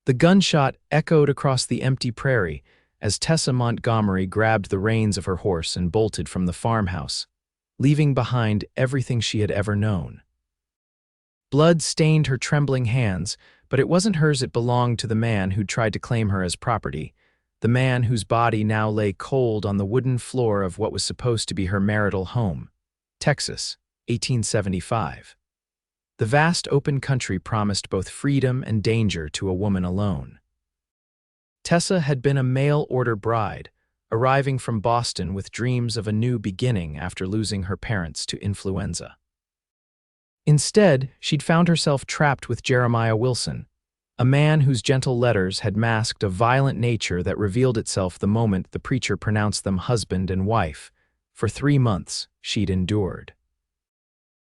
The gunshot echoed across the empty prairie as Tessa Montgomery grabbed the reins of her horse and bolted from the farmhouse, leaving behind everything she had ever known. Blood stained her trembling hands, but it wasn't hers. It belonged to the man who'd tried to claim her as property, the man whose body now lay cold on the wooden floor of what was supposed to be her marital home. Texas, 1875. The vast open country promised both freedom and danger to a woman alone. Tessa had been a mail-order bride, arriving from Boston with dreams of a new beginning after losing her parents to influenza. Instead, she'd found herself trapped with Jeremiah Wilson, a man whose gentle letters had masked a violent nature that revealed itself the moment the preacher pronounced them husband and wife. For 3 months, she'd endured.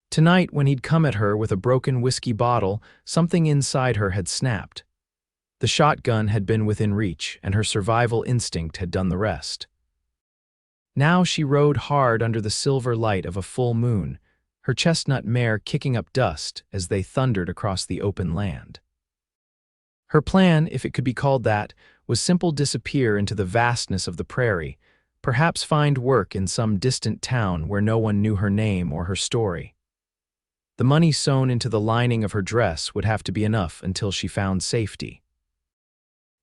Tonight, when he'd come at her with a broken whiskey bottle, something inside her had snapped. The shotgun had been within reach, and her survival instinct had done the rest. Now she rode hard under the silver light of a full moon, her chestnut mare kicking up dust as they thundered across the open land. Her plan, if it could be called that, was simple: disappear into the vastness of the prairie, perhaps find work in some distant town where no one knew her name or her story. The money sewn into the lining of her dress would have to be enough until she found safety.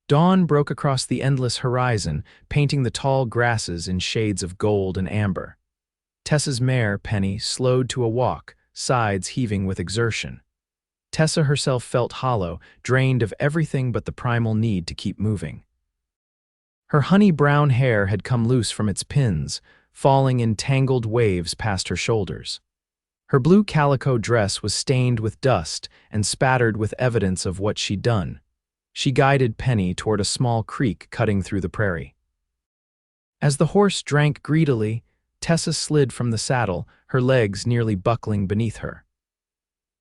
Dawn broke across the endless horizon, painting the tall grasses in shades of gold and amber. Tessa's mare, Penny, slowed to a walk, sides heaving with exertion. Tessa herself felt hollow, drained of everything but the primal need to keep moving. Her honey-brown hair had come loose from its pins, falling in tangled waves past her shoulders. Her blue calico dress was stained with dust and spattered with evidence of what she'd done. She guided Penny toward a small creek cutting through the prairie. As the horse drank greedily, Tessa slid from the saddle, her legs nearly buckling beneath her.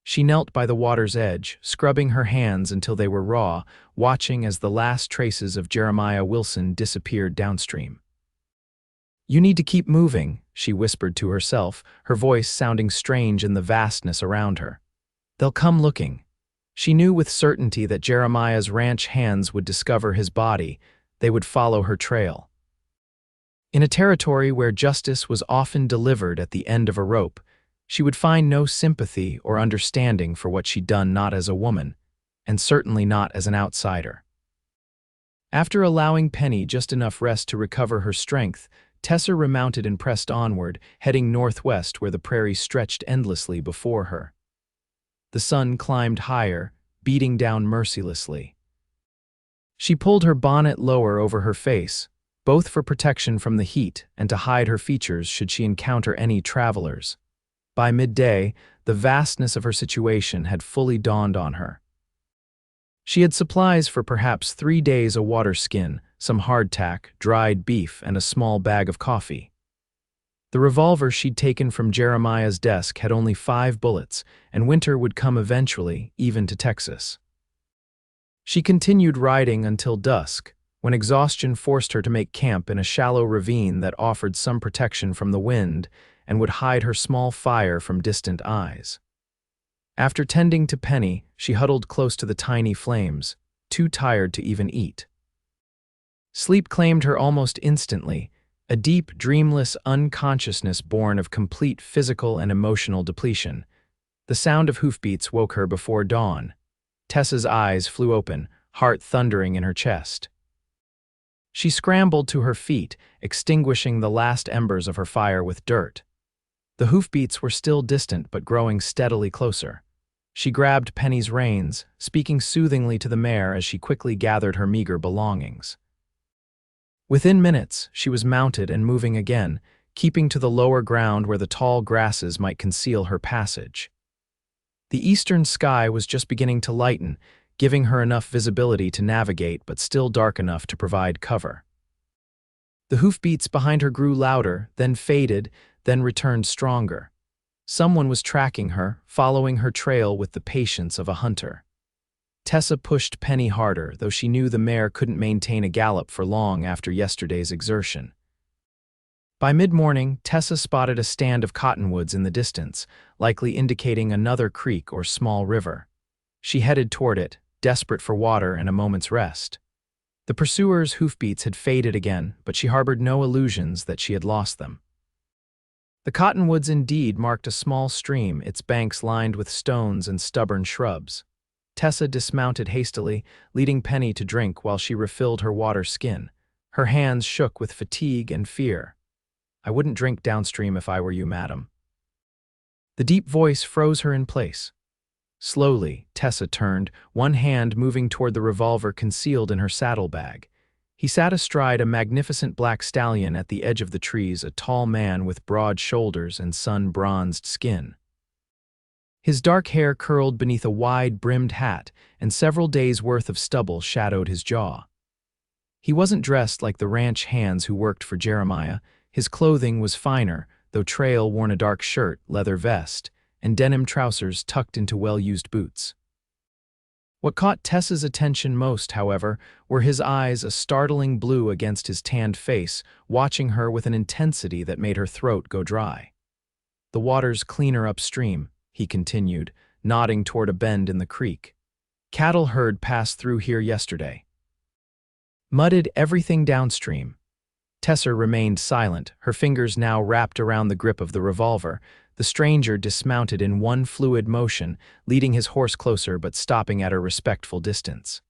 She knelt by the water's edge, scrubbing her hands until they were raw, watching as the last traces of Jeremiah Wilson disappeared downstream. "You need to keep moving," she whispered to herself, her voice sounding strange in the vastness around her. "They'll come looking." She knew with certainty that Jeremiah's ranch hands would discover his body. They would follow her trail. In a territory where justice was often delivered at the end of a rope, she would find no sympathy or understanding for what she'd done, not as a woman, and certainly not as an outsider. After allowing Penny just enough rest to recover her strength, Tessa remounted and pressed onward, heading northwest where the prairie stretched endlessly before her. The sun climbed higher, beating down mercilessly. She pulled her bonnet lower over her face, both for protection from the heat and to hide her features should she encounter any travelers. By midday, the vastness of her situation had fully dawned on her. She had supplies for perhaps 3 days: a water skin, some hardtack, dried beef, and a small bag of coffee. The revolver she'd taken from Jeremiah's desk had only 5 bullets, and winter would come eventually, even to Texas. She continued riding until dusk, when exhaustion forced her to make camp in a shallow ravine that offered some protection from the wind and would hide her small fire from distant eyes. After tending to Penny, she huddled close to the tiny flames, too tired to even eat. Sleep claimed her almost instantly, a deep, dreamless unconsciousness born of complete physical and emotional depletion. The sound of hoofbeats woke her before dawn. Tessa's eyes flew open, heart thundering in her chest. She scrambled to her feet, extinguishing the last embers of her fire with dirt. The hoofbeats were still distant but growing steadily closer. She grabbed Penny's reins, speaking soothingly to the mare as she quickly gathered her meager belongings. Within minutes, she was mounted and moving again, keeping to the lower ground where the tall grasses might conceal her passage. The eastern sky was just beginning to lighten, giving her enough visibility to navigate but still dark enough to provide cover. The hoofbeats behind her grew louder, then faded, then returned stronger. Someone was tracking her, following her trail with the patience of a hunter. Tessa pushed Penny harder, though she knew the mare couldn't maintain a gallop for long after yesterday's exertion. By mid-morning, Tessa spotted a stand of cottonwoods in the distance, likely indicating another creek or small river. She headed toward it, desperate for water and a moment's rest. The pursuer's hoofbeats had faded again, but she harbored no illusions that she had lost them. The cottonwoods indeed marked a small stream, its banks lined with stones and stubborn shrubs. Tessa dismounted hastily, leading Penny to drink while she refilled her water skin. Her hands shook with fatigue and fear. "I wouldn't drink downstream if I were you, madam." The deep voice froze her in place. Slowly, Tessa turned, one hand moving toward the revolver concealed in her saddlebag. He sat astride a magnificent black stallion at the edge of the trees, a tall man with broad shoulders and sun-bronzed skin. His dark hair curled beneath a wide-brimmed hat, and several days' worth of stubble shadowed his jaw. He wasn't dressed like the ranch hands who worked for Jeremiah. His clothing was finer, though Trail wore a dark shirt, leather vest, and denim trousers tucked into well-used boots. What caught Tessa's attention most, however, were his eyes, a startling blue against his tanned face, watching her with an intensity that made her throat go dry. "The water's cleaner upstream," he continued, nodding toward a bend in the creek. "Cattle herd passed through here yesterday. Mudded everything downstream." Tessa remained silent, her fingers now wrapped around the grip of the revolver. The stranger dismounted in one fluid motion, leading his horse closer but stopping at a respectful distance.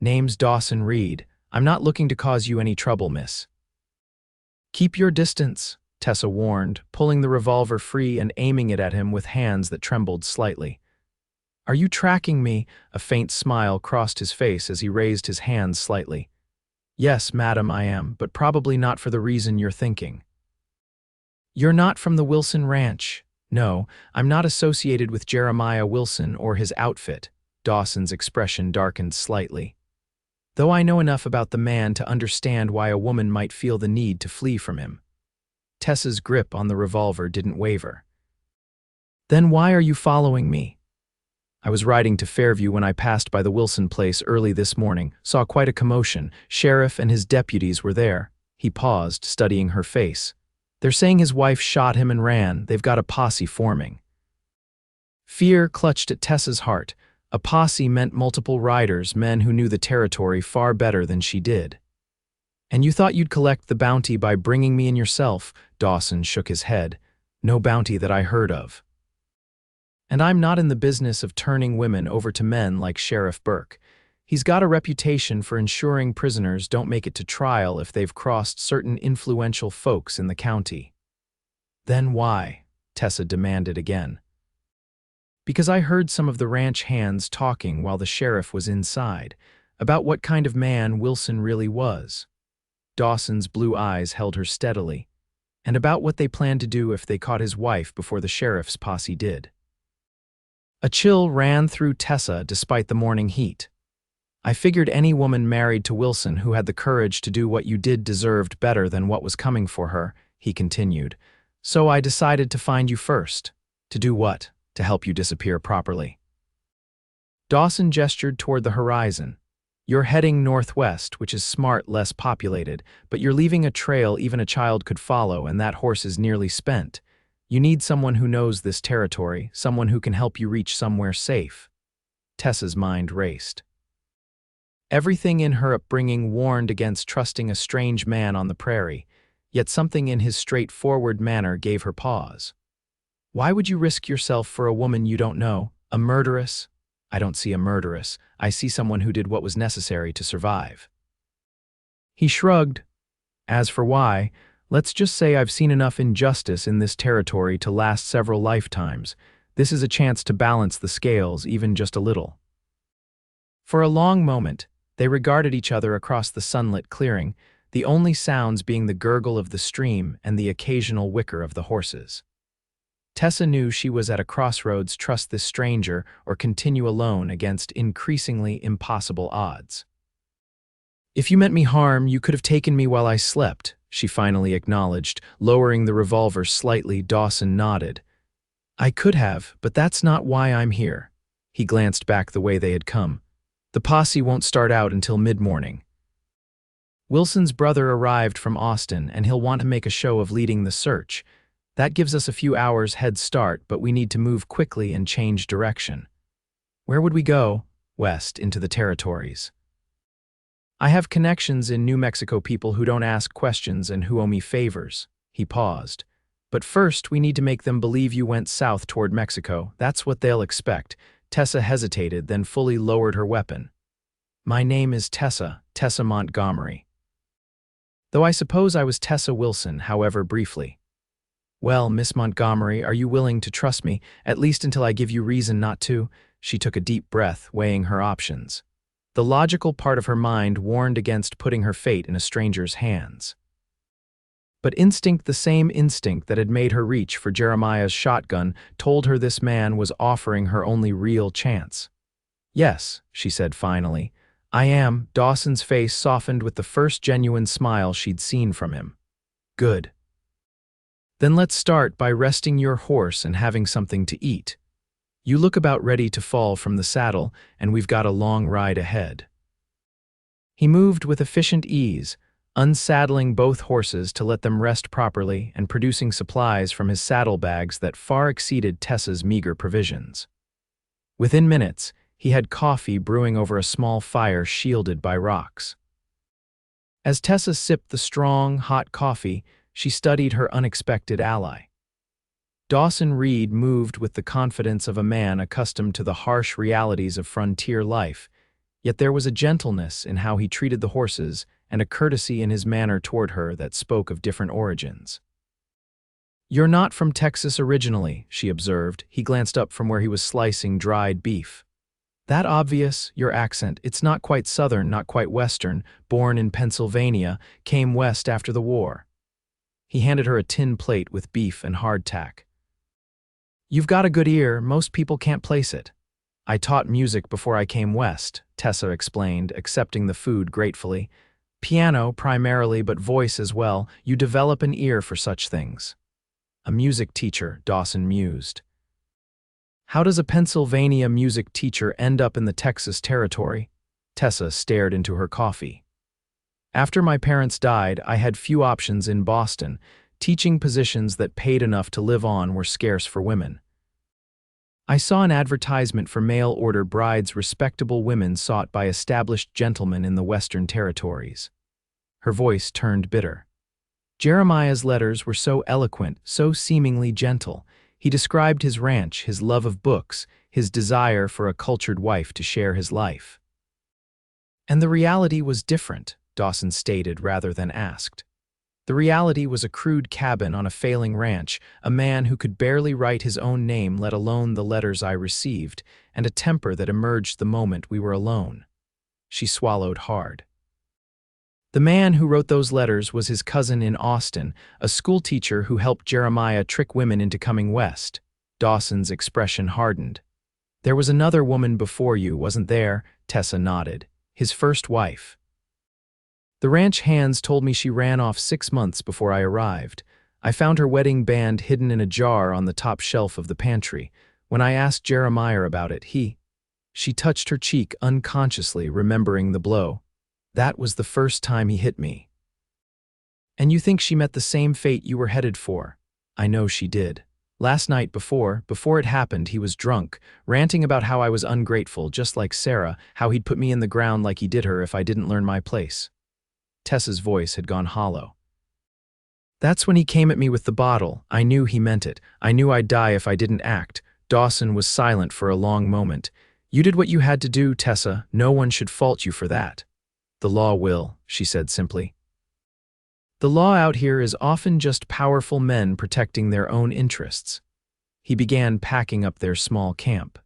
"Name's Dawson Reed. I'm not looking to cause you any trouble, miss." "Keep your distance," Tessa warned, pulling the revolver free and aiming it at him with hands that trembled slightly. "Are you tracking me?" A faint smile crossed his face as he raised his hands slightly. "Yes, madam, I am, but probably not for the reason you're thinking." "You're not from the Wilson Ranch." "No, I'm not associated with Jeremiah Wilson or his outfit." Dawson's expression darkened slightly. "Though I know enough about the man to understand why a woman might feel the need to flee from him." Tessa's grip on the revolver didn't waver. "Then why are you following me?" "I was riding to Fairview when I passed by the Wilson place early this morning, saw quite a commotion. Sheriff and his deputies were there." He paused, studying her face. "They're saying his wife shot him and ran. They've got a posse forming." Fear clutched at Tessa's heart. A posse meant multiple riders, men who knew the territory far better than she did. "And you thought you'd collect the bounty by bringing me in yourself?" Dawson shook his head. "No bounty that I heard of. And I'm not in the business of turning women over to men like Sheriff Burke. He's got a reputation for ensuring prisoners don't make it to trial if they've crossed certain influential folks in the county." "Then why?" Tessa demanded again. "Because I heard some of the ranch hands talking while the sheriff was inside, about what kind of man Wilson really was." Dawson's blue eyes held her steadily, "and about what they planned to do if they caught his wife before the sheriff's posse did." A chill ran through Tessa despite the morning heat. "I figured any woman married to Wilson who had the courage to do what you did deserved better than what was coming for her," he continued. "So I decided to find you first." "To do what?" "To help you disappear properly." Dawson gestured toward the horizon. "You're heading northwest, which is smart, less populated, but you're leaving a trail even a child could follow, and that horse is nearly spent. You need someone who knows this territory, someone who can help you reach somewhere safe." Tessa's mind raced. Everything in her upbringing warned against trusting a strange man on the prairie, yet something in his straightforward manner gave her pause. "Why would you risk yourself for a woman you don't know? A murderess?" "I don't see a murderess. I see someone who did what was necessary to survive." He shrugged. "As for why, let's just say I've seen enough injustice in this territory to last several lifetimes. This is a chance to balance the scales, even just a little." For a long moment, they regarded each other across the sunlit clearing, the only sounds being the gurgle of the stream and the occasional whicker of the horses. Tessa knew she was at a crossroads: trust this stranger or continue alone against increasingly impossible odds. "If you meant me harm, you could have taken me while I slept," she finally acknowledged, lowering the revolver slightly. Dawson nodded. "I could have, but that's not why I'm here." He glanced back the way they had come. "The posse won't start out until mid-morning. Wilson's brother arrived from Austin, and he'll want to make a show of leading the search. That gives us a few hours head start, but we need to move quickly and change direction." "Where would we go?" west into the territories. I have connections in New Mexico, people who don't ask questions and who owe me favors. He paused. But first, we need to make them believe you went south toward Mexico. That's what they'll expect. Tessa hesitated, then fully lowered her weapon. My name is Tessa Montgomery. Though I suppose I was Tessa Wilson, however briefly. Well, Miss Montgomery, are you willing to trust me, at least until I give you reason not to? She took a deep breath, weighing her options. The logical part of her mind warned against putting her fate in a stranger's hands. But instinct, the same instinct that had made her reach for Jeremiah's shotgun, told her this man was offering her only real chance. Yes, she said finally. I am. Dawson's face softened with the first genuine smile she'd seen from him. Good. Then let's start by resting your horse and having something to eat. You look about ready to fall from the saddle, and we've got a long ride ahead. He moved with efficient ease, unsaddling both horses to let them rest properly and producing supplies from his saddlebags that far exceeded Tessa's meager provisions. Within minutes, he had coffee brewing over a small fire shielded by rocks. As Tessa sipped the strong, hot coffee, she studied her unexpected ally. Dawson Reed moved with the confidence of a man accustomed to the harsh realities of frontier life, yet there was a gentleness in how he treated the horses and a courtesy in his manner toward her that spoke of different origins. You're not from Texas originally, she observed. He glanced up from where he was slicing dried beef. That obvious, your accent. It's not quite southern, not quite western. Born in Pennsylvania, came west after the war. He handed her a tin plate with beef and hardtack. You've got a good ear, most people can't place it. I taught music before I came west, Tessa explained, accepting the food gratefully. Piano primarily, but voice as well. You develop an ear for such things. A music teacher, Dawson mused. How does a Pennsylvania music teacher end up in the Texas territory? Tessa stared into her coffee. After my parents died, I had few options in Boston. Teaching positions that paid enough to live on were scarce for women. I saw an advertisement for mail-order brides, respectable women sought by established gentlemen in the Western territories. Her voice turned bitter. Jeremiah's letters were so eloquent, so seemingly gentle. He described his ranch, his love of books, his desire for a cultured wife to share his life. And the reality was different, Dawson stated rather than asked. The reality was a crude cabin on a failing ranch, a man who could barely write his own name, let alone the letters I received, and a temper that emerged the moment we were alone. She swallowed hard. The man who wrote those letters was his cousin in Austin, a schoolteacher who helped Jeremiah trick women into coming west. Dawson's expression hardened. There was another woman before you, wasn't there? Tessa nodded. His first wife. The ranch hands told me she ran off 6 months before I arrived. I found her wedding band hidden in a jar on the top shelf of the pantry. When I asked Jeremiah about it, She touched her cheek unconsciously, remembering the blow. That was the first time he hit me. And you think she met the same fate you were headed for? I know she did. Last night before it happened, he was drunk, ranting about how I was ungrateful, just like Sarah, how he'd put me in the ground like he did her if I didn't learn my place. Tessa's voice had gone hollow. That's when he came at me with the bottle. I knew he meant it. I knew I'd die if I didn't act. Dawson was silent for a long moment. You did what you had to do, Tessa. No one should fault you for that. The law will, she said simply. The law out here is often just powerful men protecting their own interests. He began packing up their small camp.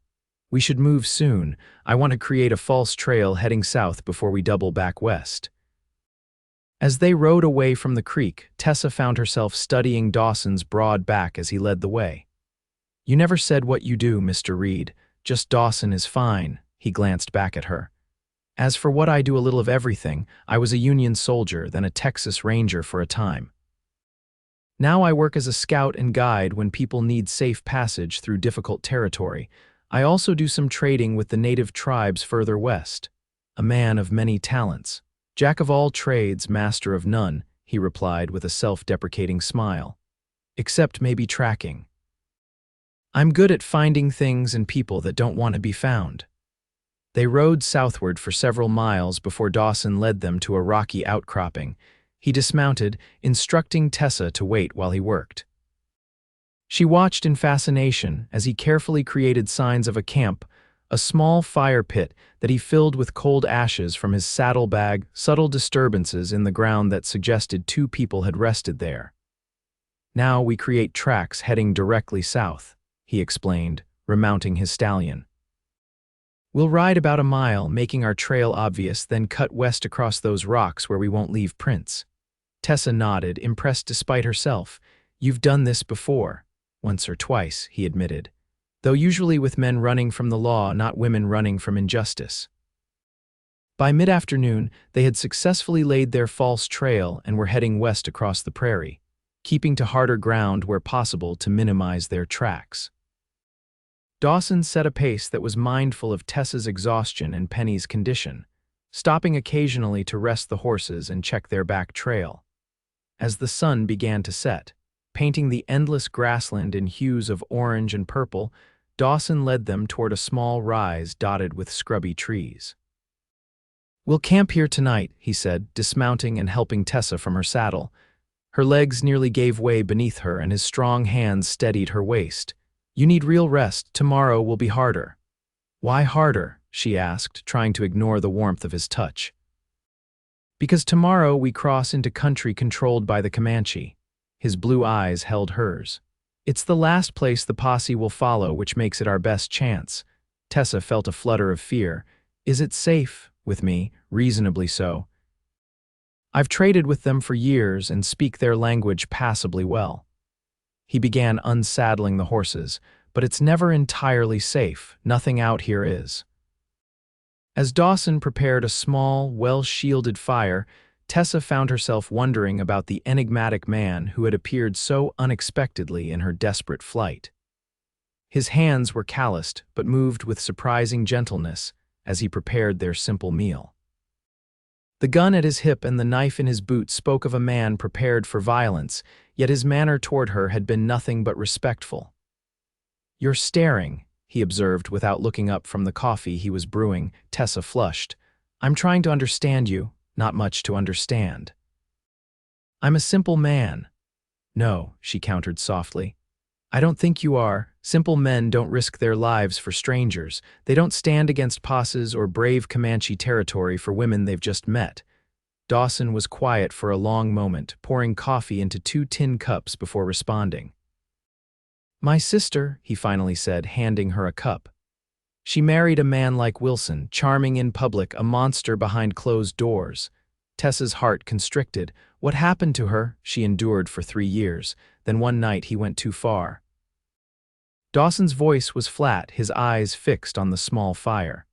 We should move soon. I want to create a false trail heading south before we double back west. As they rode away from the creek, Tessa found herself studying Dawson's broad back as he led the way. You never said what you do, Mr. Reed. Just Dawson is fine. He glanced back at her. As for what I do, a little of everything. I was a Union soldier, then a Texas Ranger for a time. Now I work as a scout and guide when people need safe passage through difficult territory. I also do some trading with the native tribes further west. A man of many talents. Jack of all trades, master of none, he replied with a self-deprecating smile. Except maybe tracking. I'm good at finding things and people that don't want to be found. They rode southward for several miles before Dawson led them to a rocky outcropping. He dismounted, instructing Tessa to wait while he worked. She watched in fascination as he carefully created signs of a camp, a small fire pit that he filled with cold ashes from his saddlebag, subtle disturbances in the ground that suggested two people had rested there. "Now we create tracks heading directly south," he explained, remounting his stallion. "We'll ride about a mile, making our trail obvious, then cut west across those rocks where we won't leave prints." Tessa nodded, impressed despite herself. "You've done this before." "Once or twice," he admitted, though usually with men running from the law, not women running from injustice. By mid-afternoon, they had successfully laid their false trail and were heading west across the prairie, keeping to harder ground where possible to minimize their tracks. Dawson set a pace that was mindful of Tessa's exhaustion and Penny's condition, stopping occasionally to rest the horses and check their back trail. As the sun began to set, painting the endless grassland in hues of orange and purple, Dawson led them toward a small rise dotted with scrubby trees. "We'll camp here tonight," he said, dismounting and helping Tessa from her saddle. Her legs nearly gave way beneath her and his strong hands steadied her waist. "You need real rest. Tomorrow will be harder." "Why harder?" she asked, trying to ignore the warmth of his touch. "Because tomorrow we cross into country controlled by the Comanche." His blue eyes held hers. "It's the last place the posse will follow, which makes it our best chance." Tessa felt a flutter of fear. "Is it safe with me?" "Reasonably so. I've traded with them for years and speak their language passably well." He began unsaddling the horses, "But it's never entirely safe. Nothing out here is." As Dawson prepared a small, well-shielded fire, Tessa found herself wondering about the enigmatic man who had appeared so unexpectedly in her desperate flight. His hands were calloused, but moved with surprising gentleness as he prepared their simple meal. The gun at his hip and the knife in his boot spoke of a man prepared for violence, yet his manner toward her had been nothing but respectful. "You're staring," he observed without looking up from the coffee he was brewing. Tessa flushed. "I'm trying to understand you." "Not much to understand." "I'm a simple man." "No," she countered softly. "I don't think you are. Simple men don't risk their lives for strangers. They don't stand against posses or brave Comanche territory for women they've just met." Dawson was quiet for a long moment, pouring coffee into 2 tin cups before responding. "My sister," he finally said, handing her a cup. "She married a man like Wilson, charming in public, a monster behind closed doors." Tessa's heart constricted. What happened to her? She endured for 3 years. Then one night he went too far. Dawson's voice was flat, his eyes fixed on the small fire.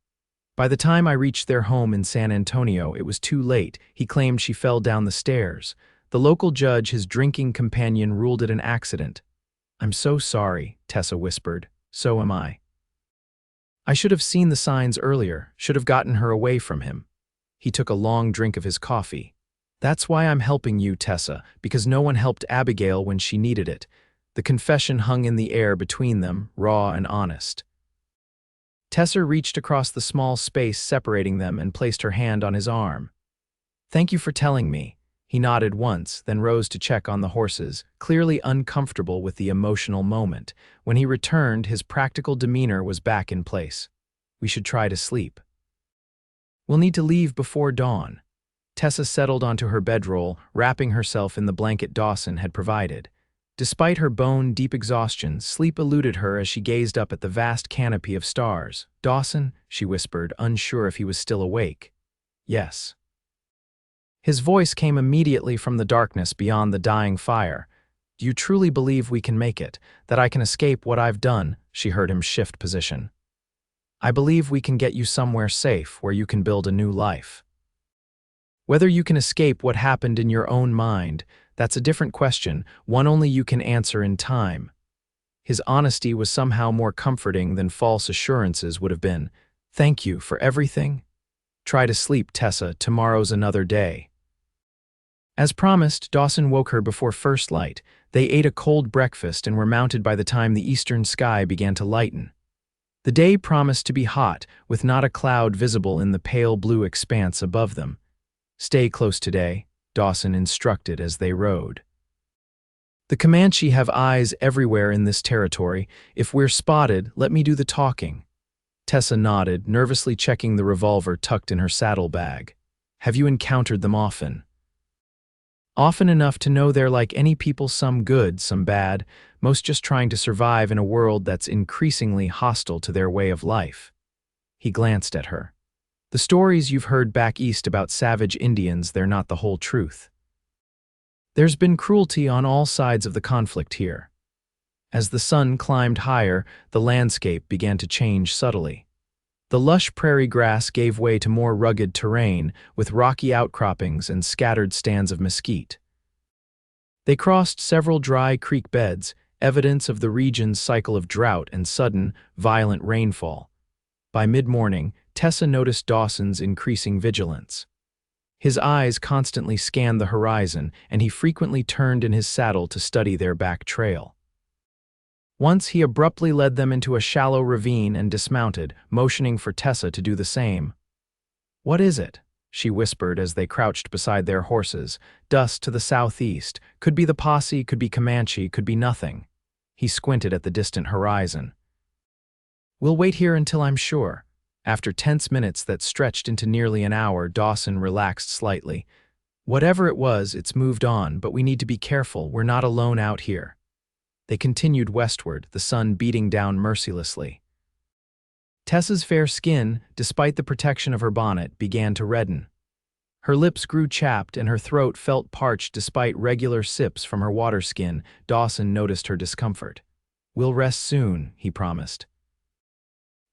"By the time I reached their home in San Antonio, it was too late." He claimed she fell down the stairs. The local judge, his drinking companion, ruled it an accident. "I'm so sorry," Tessa whispered. "So am I. I should have seen the signs earlier, should have gotten her away from him." He took a long drink of his coffee. "That's why I'm helping you, Tessa, because no one helped Abigail when she needed it." The confession hung in the air between them, raw and honest. Tessa reached across the small space separating them and placed her hand on his arm. "Thank you for telling me." He nodded once, then rose to check on the horses, clearly uncomfortable with the emotional moment. When he returned, his practical demeanor was back in place. "We should try to sleep. We'll need to leave before dawn." Tessa settled onto her bedroll, wrapping herself in the blanket Dawson had provided. Despite her bone-deep exhaustion, sleep eluded her as she gazed up at the vast canopy of stars. "Dawson," she whispered, unsure if he was still awake. "Yes." His voice came immediately from the darkness beyond the dying fire. "Do you truly believe we can make it, that I can escape what I've done?" She heard him shift position. "I believe we can get you somewhere safe, where you can build a new life. Whether you can escape what happened in your own mind, that's a different question, one only you can answer in time." His honesty was somehow more comforting than false assurances would have been. "Thank you for everything. Try to sleep, Tessa. Tomorrow's another day." As promised, Dawson woke her before first light. They ate a cold breakfast and were mounted by the time the eastern sky began to lighten. The day promised to be hot, with not a cloud visible in the pale blue expanse above them. "Stay close today," Dawson instructed as they rode. "The Comanche have eyes everywhere in this territory. If we're spotted, let me do the talking." Tessa nodded, nervously checking the revolver tucked in her saddlebag. "Have you encountered them often?" "Often enough to know they're like any people, some good, some bad, most just trying to survive in a world that's increasingly hostile to their way of life." He glanced at her. "The stories you've heard back east about savage Indians, they're not the whole truth. There's been cruelty on all sides of the conflict here." As the sun climbed higher, the landscape began to change subtly. The lush prairie grass gave way to more rugged terrain, with rocky outcroppings and scattered stands of mesquite. They crossed several dry creek beds, evidence of the region's cycle of drought and sudden, violent rainfall. By mid-morning, Tessa noticed Dawson's increasing vigilance. His eyes constantly scanned the horizon, and he frequently turned in his saddle to study their back trail. Once he abruptly led them into a shallow ravine and dismounted, motioning for Tessa to do the same. "What is it?" she whispered as they crouched beside their horses. "Dust to the southeast. Could be the posse, could be Comanche, could be nothing." He squinted at the distant horizon. "We'll wait here until I'm sure." After tense minutes that stretched into nearly an hour, Dawson relaxed slightly. "Whatever it was, it's moved on, but we need to be careful. We're not alone out here." They continued westward, the sun beating down mercilessly. Tessa's fair skin, despite the protection of her bonnet, began to redden. Her lips grew chapped and her throat felt parched despite regular sips from her water skin. Dawson noticed her discomfort. "We'll rest soon," he promised.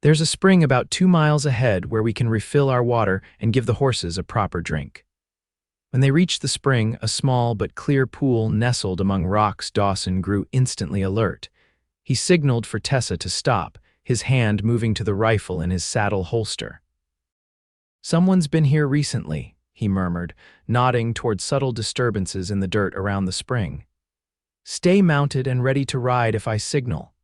"There's a spring about 2 miles ahead where we can refill our water and give the horses a proper drink." When they reached the spring, a small but clear pool nestled among rocks, Dawson grew instantly alert. He signaled for Tessa to stop, his hand moving to the rifle in his saddle holster. "Someone's been here recently," he murmured, nodding toward subtle disturbances in the dirt around the spring. "Stay mounted and ready to ride if I signal."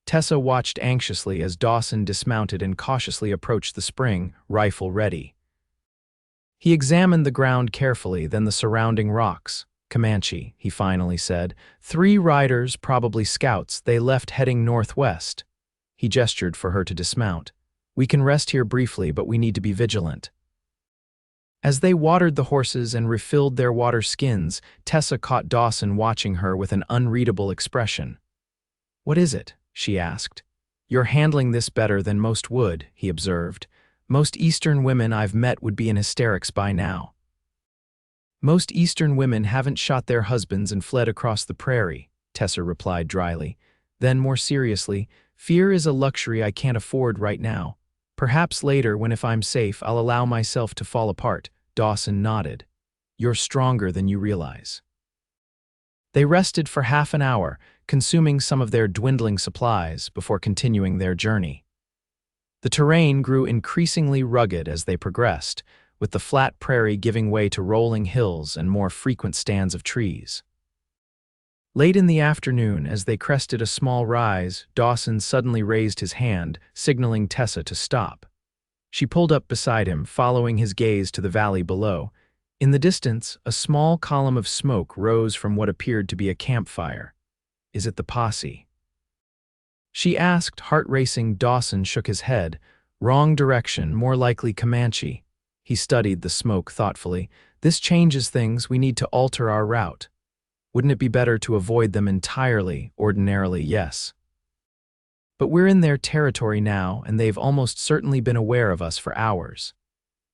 Tessa watched anxiously as Dawson dismounted and cautiously approached the spring, rifle ready. He examined the ground carefully, then the surrounding rocks. "Comanche," he finally said. "3 riders, probably scouts. They left heading northwest." He gestured for her to dismount. "We can rest here briefly, but we need to be vigilant." As they watered the horses and refilled their water skins, Tessa caught Dawson watching her with an unreadable expression. "What is it?" she asked. "You're handling this better than most would," he observed. "Most Eastern women I've met would be in hysterics by now." "Most Eastern women haven't shot their husbands and fled across the prairie," Tessa replied dryly. Then, more seriously, "Fear is a luxury I can't afford right now. Perhaps later, when if I'm safe, I'll allow myself to fall apart." Dawson nodded. "You're stronger than you realize." They rested for half an hour, consuming some of their dwindling supplies before continuing their journey. The terrain grew increasingly rugged as they progressed, with the flat prairie giving way to rolling hills and more frequent stands of trees. Late in the afternoon, as they crested a small rise, Dawson suddenly raised his hand, signaling Tessa to stop. She pulled up beside him, following his gaze to the valley below. In the distance, a small column of smoke rose from what appeared to be a campfire. "Is it the posse?" she asked, heart racing. Dawson shook his head. "Wrong direction, more likely Comanche." He studied the smoke thoughtfully. "This changes things. We need to alter our route." "Wouldn't it be better to avoid them entirely?" "Ordinarily, yes. But we're in their territory now, and they've almost certainly been aware of us for hours."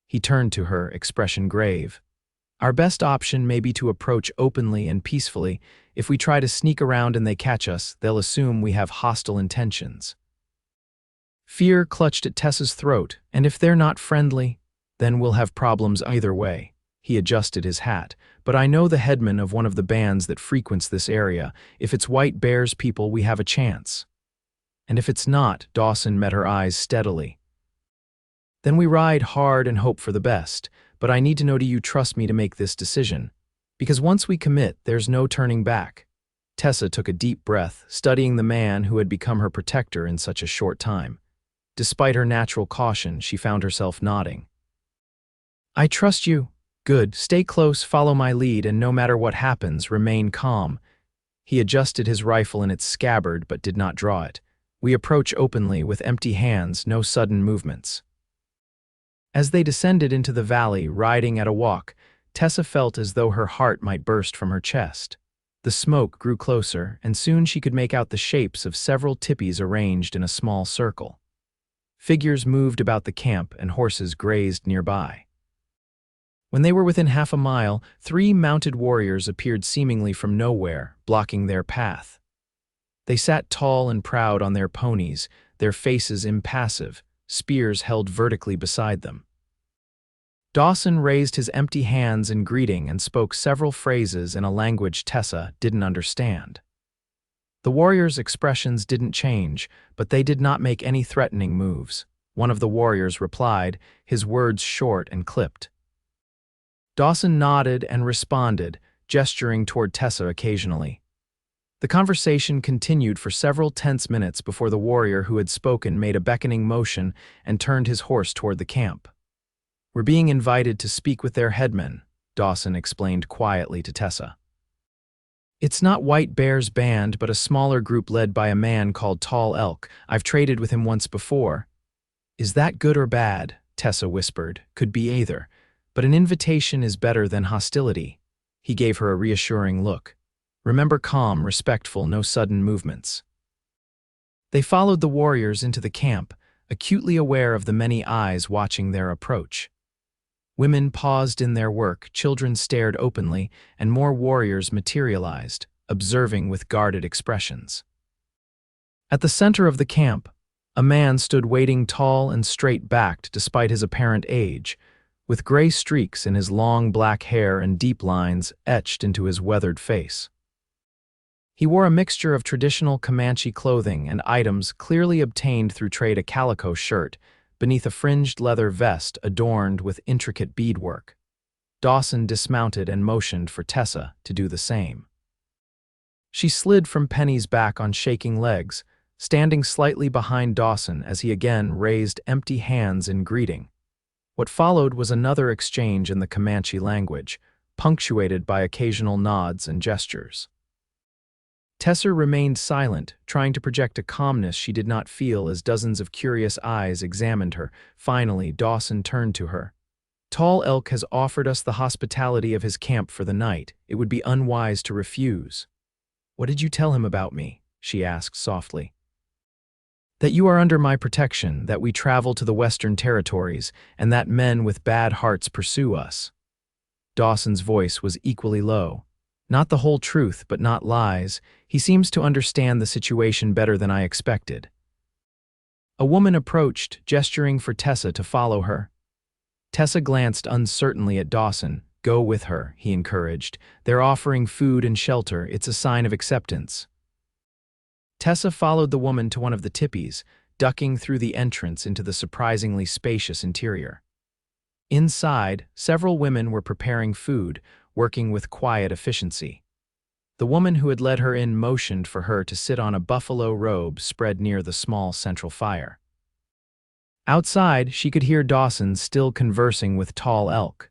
He turned to her, expression grave. "Our best option may be to approach openly and peacefully. If we try to sneak around and they catch us, they'll assume we have hostile intentions." Fear clutched at Tessa's throat, "And if they're not friendly, then we'll have problems either way." He adjusted his hat. "But I know the headman of one of the bands that frequents this area. If it's White Bear's people, we have a chance." "And if it's not?" Dawson met her eyes steadily. "Then we ride hard and hope for the best. But I need to know, do you trust me to make this decision? Because once we commit, there's no turning back." Tessa took a deep breath, studying the man who had become her protector in such a short time. Despite her natural caution, she found herself nodding. "I trust you. Good. Stay close, follow my lead, and no matter what happens, remain calm." He adjusted his rifle in its scabbard but did not draw it. "We approach openly, with empty hands, no sudden movements." As they descended into the valley, riding at a walk, Tessa felt as though her heart might burst from her chest. The smoke grew closer, and soon she could make out the shapes of several tipis arranged in a small circle. Figures moved about the camp and horses grazed nearby. When they were within half a mile, 3 mounted warriors appeared seemingly from nowhere, blocking their path. They sat tall and proud on their ponies, their faces impassive, spears held vertically beside them. Dawson raised his empty hands in greeting and spoke several phrases in a language Tessa didn't understand. The warriors' expressions didn't change, but they did not make any threatening moves. One of the warriors replied, his words short and clipped. Dawson nodded and responded, gesturing toward Tessa occasionally. The conversation continued for several tense minutes before the warrior who had spoken made a beckoning motion and turned his horse toward the camp. "We're being invited to speak with their headman," Dawson explained quietly to Tessa. "It's not White Bear's band, but a smaller group led by a man called Tall Elk. I've traded with him once before." "Is that good or bad?" Tessa whispered. "Could be either. But an invitation is better than hostility." He gave her a reassuring look. "Remember, calm, respectful, no sudden movements." They followed the warriors into the camp, acutely aware of the many eyes watching their approach. Women paused in their work, children stared openly, and more warriors materialized, observing with guarded expressions. At the center of the camp, a man stood waiting, tall and straight-backed despite his apparent age, with gray streaks in his long black hair and deep lines etched into his weathered face. He wore a mixture of traditional Comanche clothing and items clearly obtained through trade, a calico shirt beneath a fringed leather vest adorned with intricate beadwork. Dawson dismounted and motioned for Tessa to do the same. She slid from Penny's back on shaking legs, standing slightly behind Dawson as he again raised empty hands in greeting. What followed was another exchange in the Comanche language, punctuated by occasional nods and gestures. Tessa remained silent, trying to project a calmness she did not feel as dozens of curious eyes examined her. Finally, Dawson turned to her. "Tall Elk has offered us the hospitality of his camp for the night. It would be unwise to refuse." "What did you tell him about me?" she asked softly. "That you are under my protection, that we travel to the Western Territories, and that men with bad hearts pursue us." Dawson's voice was equally low. "Not the whole truth, but not lies. He seems to understand the situation better than I expected." A woman approached, gesturing for Tessa to follow her. Tessa glanced uncertainly at Dawson. "Go with her," he encouraged. "They're offering food and shelter. It's a sign of acceptance." Tessa followed the woman to one of the tipis, ducking through the entrance into the surprisingly spacious interior. Inside, several women were preparing food, working with quiet efficiency. The woman who had led her in motioned for her to sit on a buffalo robe spread near the small central fire. Outside, she could hear Dawson still conversing with Tall Elk.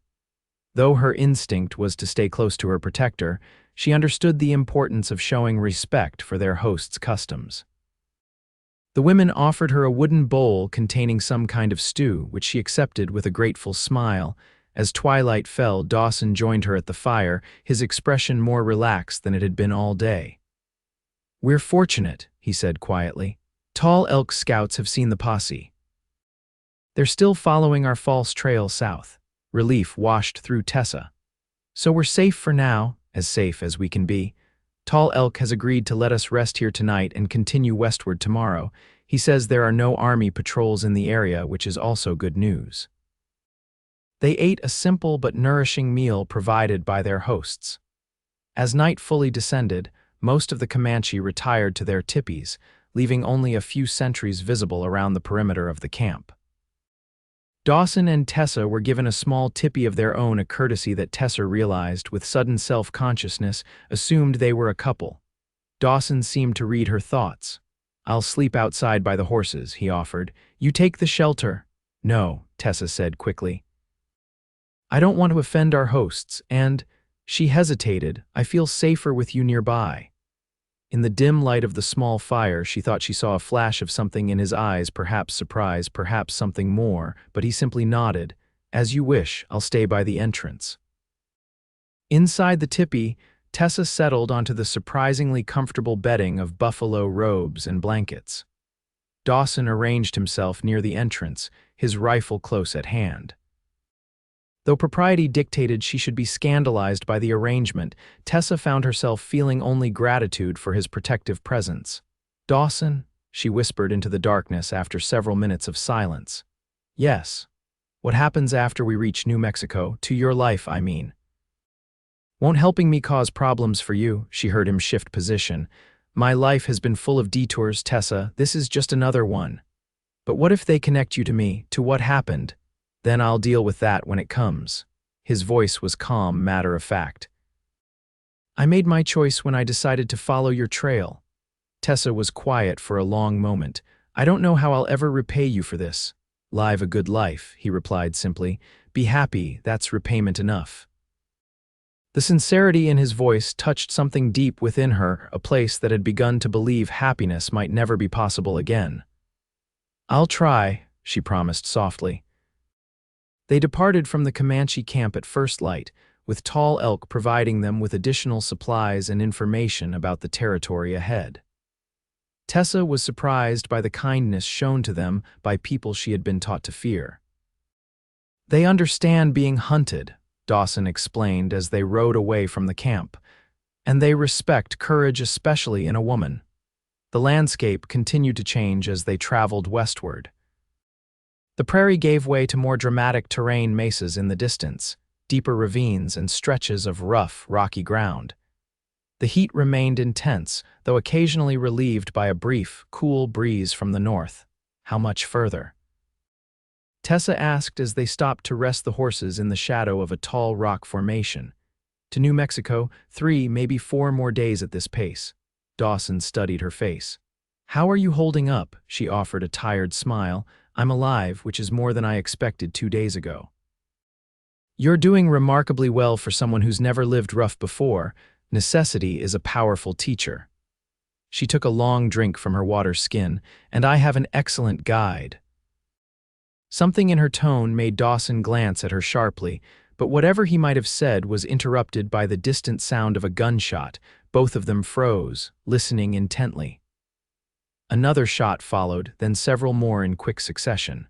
Though her instinct was to stay close to her protector, she understood the importance of showing respect for their host's customs. The women offered her a wooden bowl containing some kind of stew, which she accepted with a grateful smile. As twilight fell, Dawson joined her at the fire, his expression more relaxed than it had been all day. "We're fortunate," he said quietly. "Tall Elk scouts have seen the posse. They're still following our false trail south." Relief washed through Tessa. "So we're safe for now, as safe as we can be. Tall Elk has agreed to let us rest here tonight and continue westward tomorrow. He says there are no army patrols in the area, which is also good news." They ate a simple but nourishing meal provided by their hosts. As night fully descended, most of the Comanche retired to their tipis, leaving only a few sentries visible around the perimeter of the camp. Dawson and Tessa were given a small tipi of their own, a courtesy that Tessa realized, with sudden self-consciousness, assumed they were a couple. Dawson seemed to read her thoughts. I'll sleep outside by the horses, he offered. You take the shelter. No, Tessa said quickly. I don't want to offend our hosts, and, she hesitated, I feel safer with you nearby. In the dim light of the small fire, she thought she saw a flash of something in his eyes, perhaps surprise, perhaps something more, but he simply nodded. As you wish, I'll stay by the entrance. Inside the tipi, Tessa settled onto the surprisingly comfortable bedding of buffalo robes and blankets. Dawson arranged himself near the entrance, his rifle close at hand. Though propriety dictated she should be scandalized by the arrangement, Tessa found herself feeling only gratitude for his protective presence. Dawson, she whispered into the darkness after several minutes of silence. Yes. What happens after we reach New Mexico, to your life, I mean. Won't helping me cause problems for you, she heard him shift position. My life has been full of detours, Tessa, this is just another one. But what if they connect you to me, to what happened? Then I'll deal with that when it comes. His voice was calm, matter of fact. I made my choice when I decided to follow your trail. Tessa was quiet for a long moment. I don't know how I'll ever repay you for this. Live a good life, he replied simply. Be happy, that's repayment enough. The sincerity in his voice touched something deep within her, a place that had begun to believe happiness might never be possible again. I'll try, she promised softly. They departed from the Comanche camp at first light, with tall elk providing them with additional supplies and information about the territory ahead. Tessa was surprised by the kindness shown to them by people she had been taught to fear. They understand being hunted, Dawson explained as they rode away from the camp, and they respect courage, especially in a woman. The landscape continued to change as they traveled westward. The prairie gave way to more dramatic terrain, mesas in the distance, deeper ravines and stretches of rough, rocky ground. The heat remained intense, though occasionally relieved by a brief, cool breeze from the north. How much further? Tessa asked as they stopped to rest the horses in the shadow of a tall rock formation. To New Mexico, 3, maybe 4 more days at this pace. Dawson studied her face. How are you holding up? She offered a tired smile. I'm alive, which is more than I expected 2 days ago. You're doing remarkably well for someone who's never lived rough before. Necessity is a powerful teacher. She took a long drink from her water skin, and I have an excellent guide. Something in her tone made Dawson glance at her sharply, but whatever he might have said was interrupted by the distant sound of a gunshot. Both of them froze, listening intently. Another shot followed, then several more in quick succession.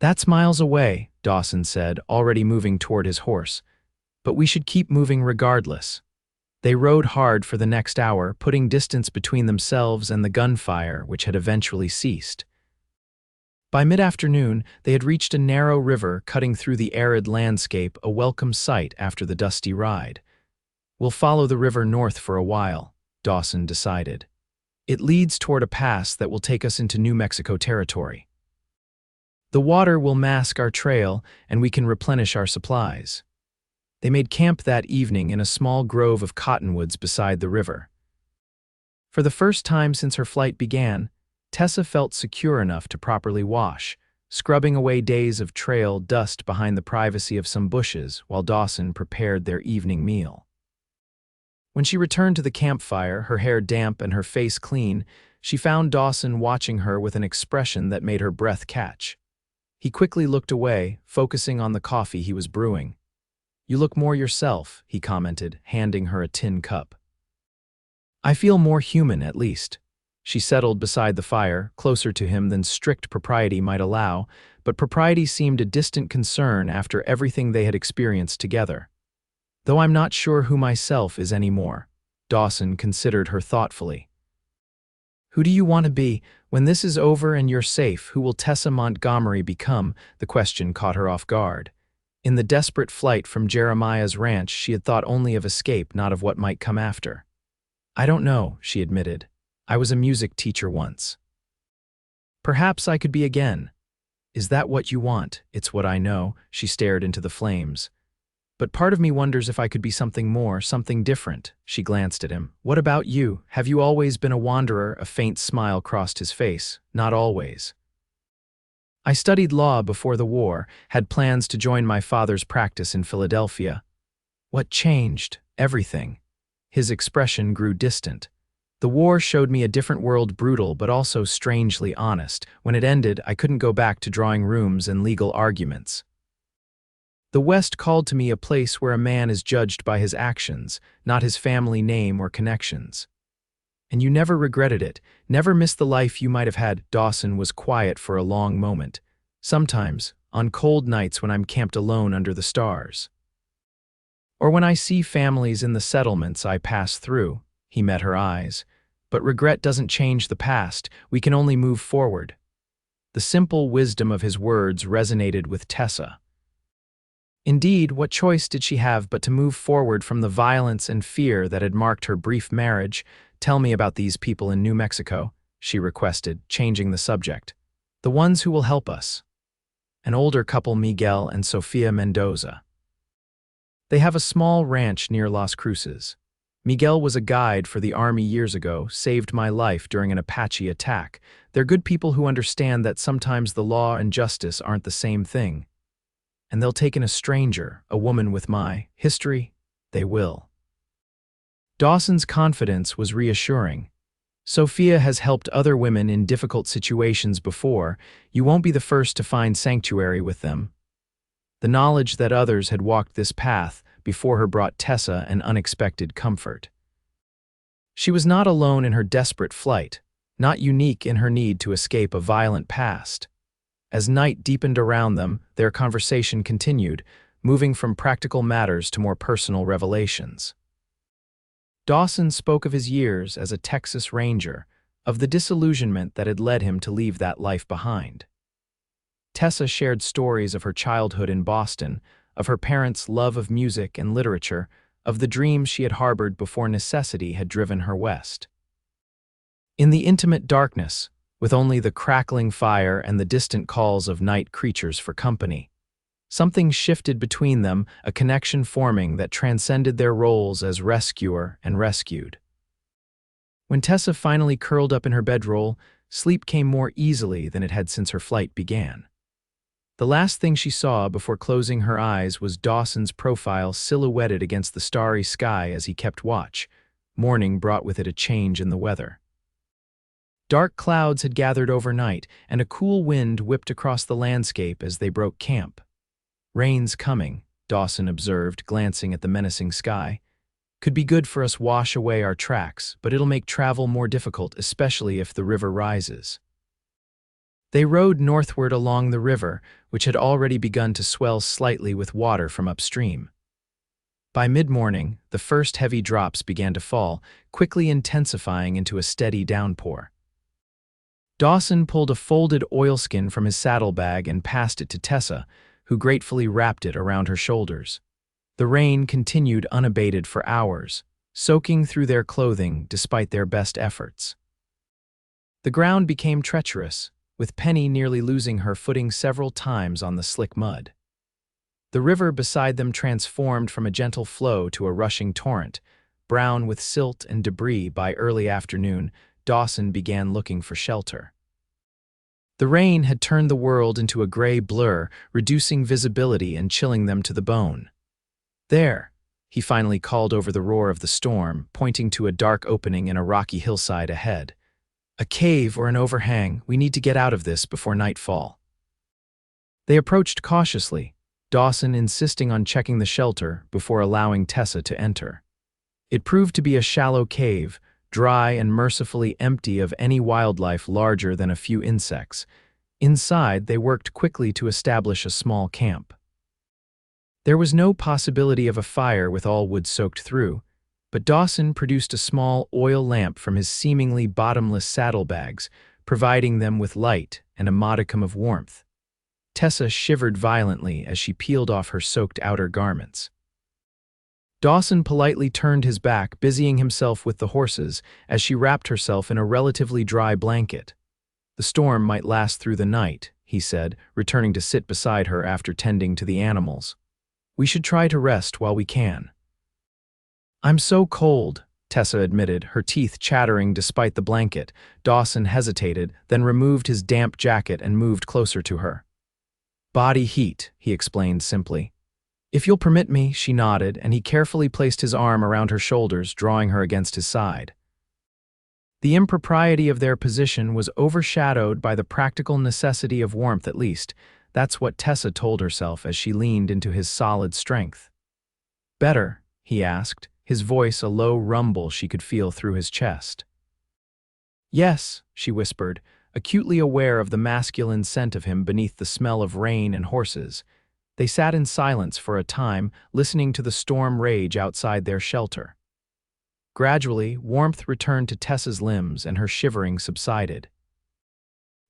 That's miles away, Dawson said, already moving toward his horse. But we should keep moving regardless. They rode hard for the next hour, putting distance between themselves and the gunfire, which had eventually ceased. By mid-afternoon, they had reached a narrow river cutting through the arid landscape, a welcome sight after the dusty ride. We'll follow the river north for a while, Dawson decided. It leads toward a pass that will take us into New Mexico territory. The water will mask our trail, and we can replenish our supplies. They made camp that evening in a small grove of cottonwoods beside the river. For the first time since her flight began, Tessa felt secure enough to properly wash, scrubbing away days of trail dust behind the privacy of some bushes while Dawson prepared their evening meal. When she returned to the campfire, her hair damp and her face clean, she found Dawson watching her with an expression that made her breath catch. He quickly looked away, focusing on the coffee he was brewing. You look more yourself, he commented, handing her a tin cup. I feel more human, at least. She settled beside the fire, closer to him than strict propriety might allow, but propriety seemed a distant concern after everything they had experienced together. Though I'm not sure who myself is anymore, Dawson considered her thoughtfully. Who do you want to be? When this is over and you're safe, who will Tessa Montgomery become? The question caught her off guard. In the desperate flight from Jeremiah's ranch, she had thought only of escape, not of what might come after. I don't know, she admitted. I was a music teacher once. Perhaps I could be again. Is that what you want? It's what I know. She stared into the flames. But part of me wonders if I could be something more, something different." She glanced at him. "What about you? Have you always been a wanderer?" A faint smile crossed his face. "Not always. I studied law before the war, had plans to join my father's practice in Philadelphia." "What changed?" "Everything." His expression grew distant. "The war showed me a different world, brutal but also strangely honest. When it ended, I couldn't go back to drawing rooms and legal arguments. The West called to me a place where a man is judged by his actions, not his family name or connections." "And you never regretted it, never missed the life you might have had?" Dawson was quiet for a long moment. "Sometimes, on cold nights when I'm camped alone under the stars. Or when I see families in the settlements I pass through." He met her eyes. "But regret doesn't change the past, we can only move forward." The simple wisdom of his words resonated with Tessa. Indeed, what choice did she have but to move forward from the violence and fear that had marked her brief marriage? "Tell me about these people in New Mexico," she requested, changing the subject. "The ones who will help us." "An older couple, Miguel and Sofia Mendoza. They have a small ranch near Las Cruces. Miguel was a guide for the army years ago, saved my life during an Apache attack. They're good people who understand that sometimes the law and justice aren't the same thing. And they'll take in a stranger, a woman with my history. They will." Dawson's confidence was reassuring. "Sophia has helped other women in difficult situations before. You won't be the first to find sanctuary with them." The knowledge that others had walked this path before her brought Tessa an unexpected comfort. She was not alone in her desperate flight, not unique in her need to escape a violent past. As night deepened around them, their conversation continued, moving from practical matters to more personal revelations. Dawson spoke of his years as a Texas Ranger, of the disillusionment that had led him to leave that life behind. Tessa shared stories of her childhood in Boston, of her parents' love of music and literature, of the dreams she had harbored before necessity had driven her west. In the intimate darkness, with only the crackling fire and the distant calls of night creatures for company, something shifted between them, a connection forming that transcended their roles as rescuer and rescued. When Tessa finally curled up in her bedroll, sleep came more easily than it had since her flight began. The last thing she saw before closing her eyes was Dawson's profile silhouetted against the starry sky as he kept watch. Morning brought with it a change in the weather. Dark clouds had gathered overnight, and a cool wind whipped across the landscape as they broke camp. "Rain's coming," Dawson observed, glancing at the menacing sky. "Could be good for us wash away our tracks, but it'll make travel more difficult, especially if the river rises." They rode northward along the river, which had already begun to swell slightly with water from upstream. By mid-morning, the first heavy drops began to fall, quickly intensifying into a steady downpour. Dawson pulled a folded oilskin from his saddlebag and passed it to Tessa, who gratefully wrapped it around her shoulders. The rain continued unabated for hours, soaking through their clothing despite their best efforts. The ground became treacherous, with Penny nearly losing her footing several times on the slick mud. The river beside them transformed from a gentle flow to a rushing torrent. Brown with silt and debris by early afternoon, Dawson began looking for shelter. The rain had turned the world into a gray blur, reducing visibility and chilling them to the bone. "There," he finally called over the roar of the storm, pointing to a dark opening in a rocky hillside ahead. "A cave or an overhang. We need to get out of this before nightfall." They approached cautiously, Dawson insisting on checking the shelter before allowing Tessa to enter. It proved to be a shallow cave, dry and mercifully empty of any wildlife larger than a few insects. Inside, they worked quickly to establish a small camp. There was no possibility of a fire with all wood soaked through, but Dawson produced a small oil lamp from his seemingly bottomless saddlebags, providing them with light and a modicum of warmth. Tessa shivered violently as she peeled off her soaked outer garments. Dawson politely turned his back, busying himself with the horses as she wrapped herself in a relatively dry blanket. "The storm might last through the night," he said, returning to sit beside her after tending to the animals. We should try to rest while we can. I'm so cold, Tessa admitted, her teeth chattering despite the blanket. Dawson hesitated, then removed his damp jacket and moved closer to her. Body heat, he explained simply. If you'll permit me, she nodded, and he carefully placed his arm around her shoulders, drawing her against his side. The impropriety of their position was overshadowed by the practical necessity of warmth, at least. That's what Tessa told herself as she leaned into his solid strength. Better, he asked, his voice a low rumble she could feel through his chest. Yes, she whispered, acutely aware of the masculine scent of him beneath the smell of rain and horses. They sat in silence for a time, listening to the storm rage outside their shelter. Gradually, warmth returned to Tessa's limbs and her shivering subsided.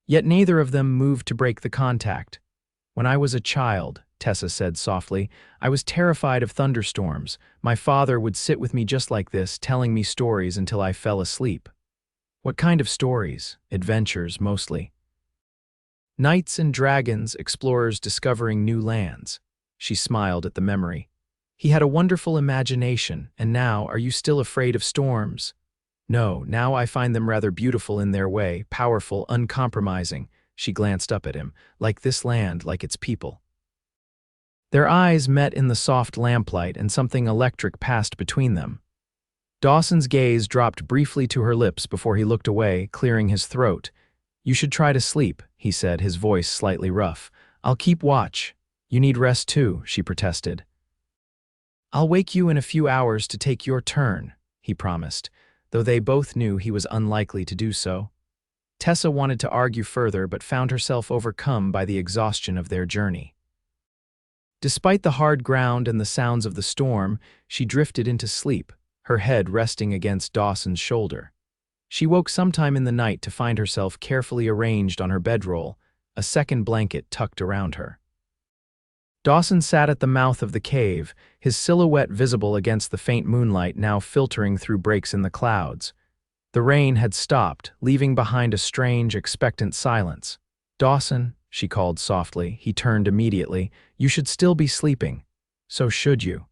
Yet neither of them moved to break the contact. When I was a child, Tessa said softly, I was terrified of thunderstorms. My father would sit with me just like this, telling me stories until I fell asleep. What kind of stories? Adventures, mostly. Knights and dragons, explorers discovering new lands. She smiled at the memory. He had a wonderful imagination, and now, are you still afraid of storms? No, now I find them rather beautiful in their way, powerful, uncompromising. She glanced up at him, like this land, like its people. Their eyes met in the soft lamplight, and something electric passed between them. Dawson's gaze dropped briefly to her lips before he looked away, clearing his throat. You should try to sleep, he said, his voice slightly rough. I'll keep watch. You need rest too, she protested. I'll wake you in a few hours to take your turn, he promised, though they both knew he was unlikely to do so. Tessa wanted to argue further but found herself overcome by the exhaustion of their journey. Despite the hard ground and the sounds of the storm, she drifted into sleep, her head resting against Dawson's shoulder. She woke sometime in the night to find herself carefully arranged on her bedroll, a second blanket tucked around her. Dawson sat at the mouth of the cave, his silhouette visible against the faint moonlight now filtering through breaks in the clouds. The rain had stopped, leaving behind a strange, expectant silence. Dawson, she called softly. He turned immediately. You should still be sleeping. So should you.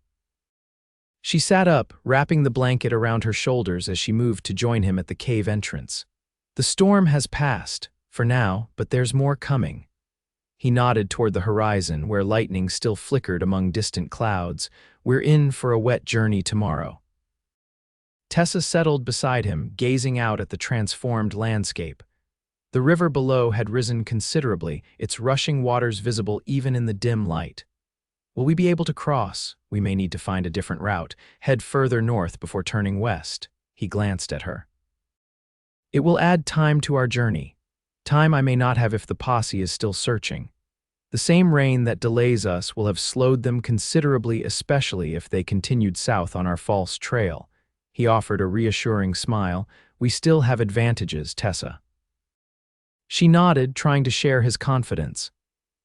She sat up, wrapping the blanket around her shoulders as she moved to join him at the cave entrance. The storm has passed, for now, but there's more coming. He nodded toward the horizon, where lightning still flickered among distant clouds. We're in for a wet journey tomorrow. Tessa settled beside him, gazing out at the transformed landscape. The river below had risen considerably, its rushing waters visible even in the dim light. Will we be able to cross? We may need to find a different route, head further north before turning west. He glanced at her. It will add time to our journey. Time I may not have if the posse is still searching. The same rain that delays us will have slowed them considerably, especially if they continued south on our false trail. He offered a reassuring smile. We still have advantages, Tessa. She nodded, trying to share his confidence.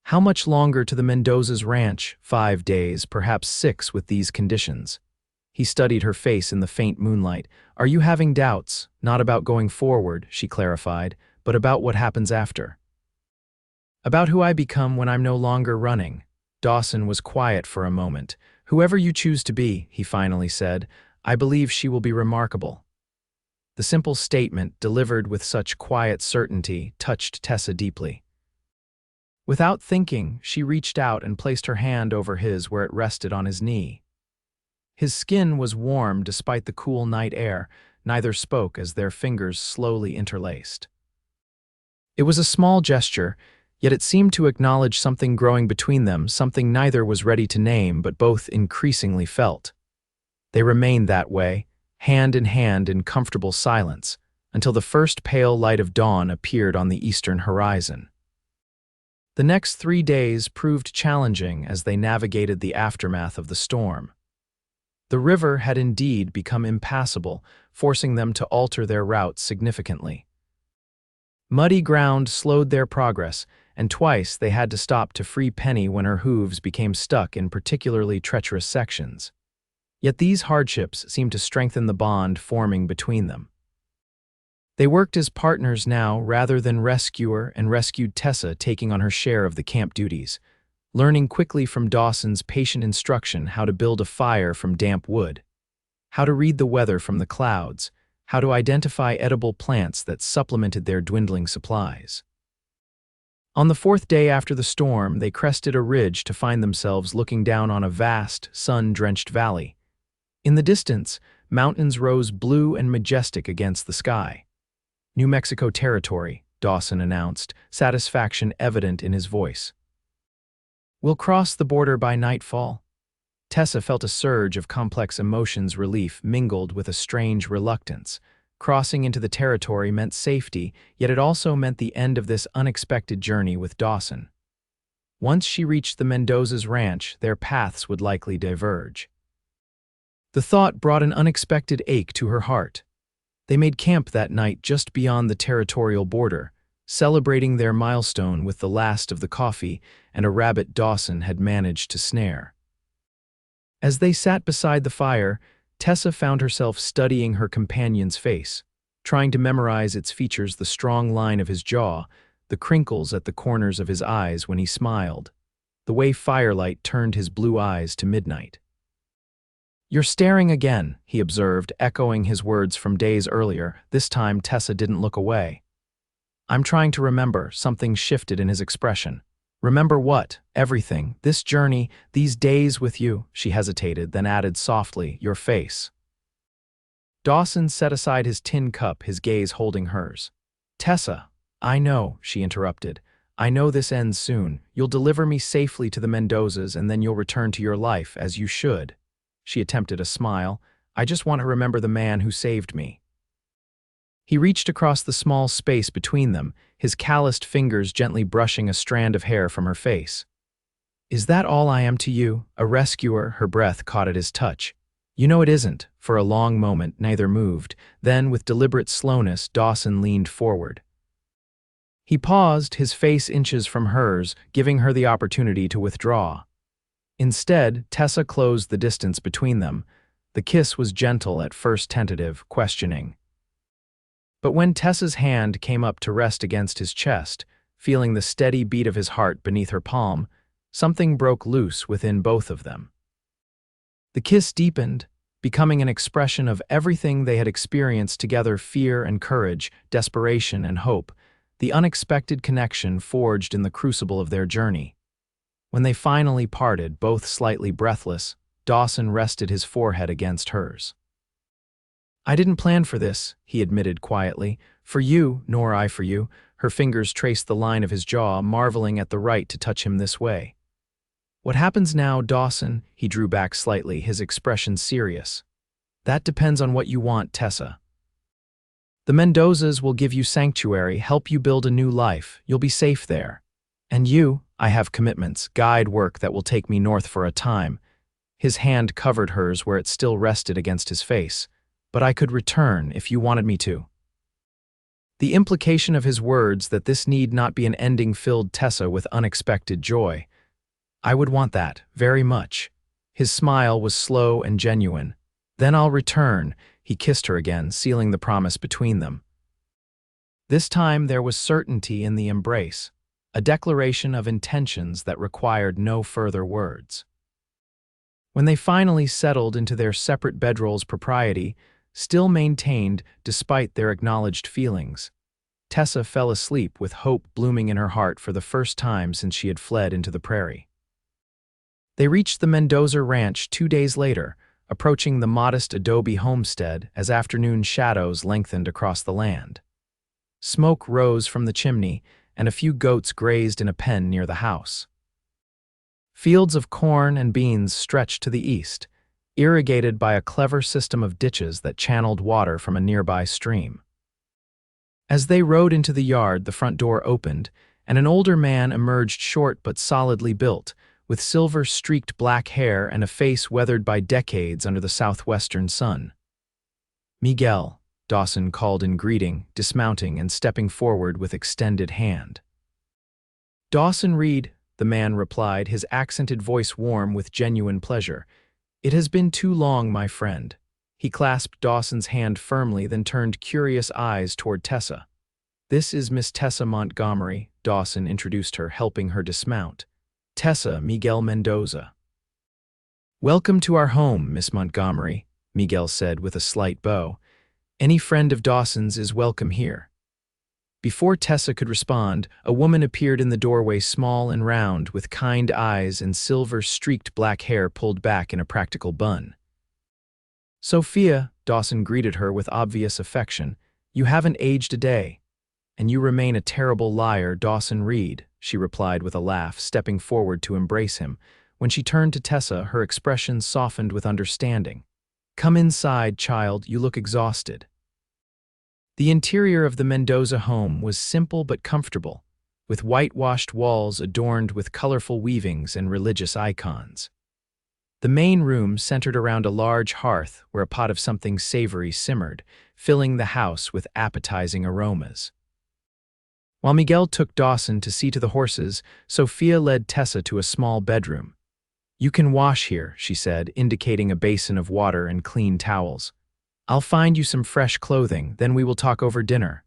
How much longer to the Mendoza's ranch? 5 days, perhaps 6 with these conditions. He studied her face in the faint moonlight. Are you having doubts? Not about going forward, she clarified, but about what happens after. About who I become when I'm no longer running. Dawson was quiet for a moment. Whoever you choose to be, he finally said, I believe she will be remarkable. The simple statement, delivered with such quiet certainty, touched Tessa deeply. Without thinking, she reached out and placed her hand over his where it rested on his knee. His skin was warm despite the cool night air. Neither spoke as their fingers slowly interlaced. It was a small gesture, yet it seemed to acknowledge something growing between them, something neither was ready to name but both increasingly felt. They remained that way, hand in comfortable silence, until the first pale light of dawn appeared on the eastern horizon. The next 3 days proved challenging as they navigated the aftermath of the storm. The river had indeed become impassable, forcing them to alter their route significantly. Muddy ground slowed their progress, and twice they had to stop to free Penny when her hooves became stuck in particularly treacherous sections. Yet these hardships seemed to strengthen the bond forming between them. They worked as partners now rather than rescuer, and rescued Tessa taking on her share of the camp duties. learning quickly from Dawson's patient instruction how to build a fire from damp wood, how to read the weather from the clouds, how to identify edible plants that supplemented their dwindling supplies. On the fourth day after the storm, they crested a ridge to find themselves looking down on a vast, sun-drenched valley. In the distance, mountains rose blue and majestic against the sky. New Mexico territory, Dawson announced, satisfaction evident in his voice. We'll cross the border by nightfall. Tessa felt a surge of complex emotions, relief mingled with a strange reluctance. Crossing into the territory meant safety, yet it also meant the end of this unexpected journey with Dawson. Once she reached the Mendoza's ranch, their paths would likely diverge. The thought brought an unexpected ache to her heart. They made camp that night just beyond the territorial border, celebrating their milestone with the last of the coffee and a rabbit Dawson had managed to snare. As they sat beside the fire, Tessa found herself studying her companion's face, trying to memorize its features: the strong line of his jaw, the crinkles at the corners of his eyes when he smiled, the way firelight turned his blue eyes to midnight. "You're staring again," he observed, echoing his words from days earlier. This time Tessa didn't look away. "I'm trying to remember." Something shifted in his expression. "Remember what?" "Everything. This journey, these days with you." She hesitated, then added softly, "Your face." Dawson set aside his tin cup, his gaze holding hers. "Tessa, I know," she interrupted. "I know this ends soon. You'll deliver me safely to the Mendozas, and then you'll return to your life, as you should." She attempted a smile. "I just want to remember the man who saved me." He reached across the small space between them, his calloused fingers gently brushing a strand of hair from her face. "Is that all I am to you? A rescuer?" Her breath caught at his touch. "You know it isn't." For a long moment, neither moved. Then, with deliberate slowness, Dawson leaned forward. He paused, his face inches from hers, giving her the opportunity to withdraw. Instead, Tessa closed the distance between them. The kiss was gentle, at first tentative, questioning. But when Tessa's hand came up to rest against his chest, feeling the steady beat of his heart beneath her palm, something broke loose within both of them. The kiss deepened, becoming an expression of everything they had experienced together: fear and courage, desperation and hope, the unexpected connection forged in the crucible of their journey. When they finally parted, both slightly breathless, Dawson rested his forehead against hers. "I didn't plan for this," he admitted quietly. "For you, nor I for you." Her fingers traced the line of his jaw, marveling at the right to touch him this way. "What happens now, Dawson?" He drew back slightly, his expression serious. "That depends on what you want, Tessa. The Mendozas will give you sanctuary, help you build a new life. You'll be safe there. And you, I have commitments, guide work that will take me north for a time." His hand covered hers where it still rested against his face. "But I could return if you wanted me to." The implication of his words, that this need not be an ending, filled Tessa with unexpected joy. "I would want that, very much." His smile was slow and genuine. "Then I'll return." He kissed her again, sealing the promise between them. This time there was certainty in the embrace, a declaration of intentions that required no further words. When they finally settled into their separate bedrolls, propriety still maintained despite their acknowledged feelings, Tessa fell asleep with hope blooming in her heart for the first time since she had fled into the prairie. They reached the Mendoza ranch 2 days later, approaching the modest adobe homestead as afternoon shadows lengthened across the land. Smoke rose from the chimney, and a few goats grazed in a pen near the house. Fields of corn and beans stretched to the east, irrigated by a clever system of ditches that channeled water from a nearby stream. As they rode into the yard, the front door opened, and an older man emerged, short but solidly built, with silver-streaked black hair and a face weathered by decades under the southwestern sun. "Miguel," Dawson called in greeting, dismounting and stepping forward with extended hand. "Dawson Reed," the man replied, his accented voice warm with genuine pleasure. "It has been too long, my friend." He clasped Dawson's hand firmly, then turned curious eyes toward Tessa. "This is Miss Tessa Montgomery," Dawson introduced her, helping her dismount. Tessa Miguel Mendoza. "Welcome to our home, Miss Montgomery," Miguel said with a slight bow. "Any friend of Dawson's is welcome here." Before Tessa could respond, a woman appeared in the doorway, small and round, with kind eyes and silver-streaked black hair pulled back in a practical bun. "Sophia," Dawson greeted her with obvious affection, "you haven't aged a day." "And you remain a terrible liar, Dawson Reed," she replied with a laugh, stepping forward to embrace him. When she turned to Tessa, her expression softened with understanding. "Come inside, child, you look exhausted." The interior of the Mendoza home was simple but comfortable, with whitewashed walls adorned with colorful weavings and religious icons. The main room centered around a large hearth where a pot of something savory simmered, filling the house with appetizing aromas. While Miguel took Dawson to see to the horses, Sophia led Tessa to a small bedroom. "You can wash here," she said, indicating a basin of water and clean towels. "I'll find you some fresh clothing, then we will talk over dinner."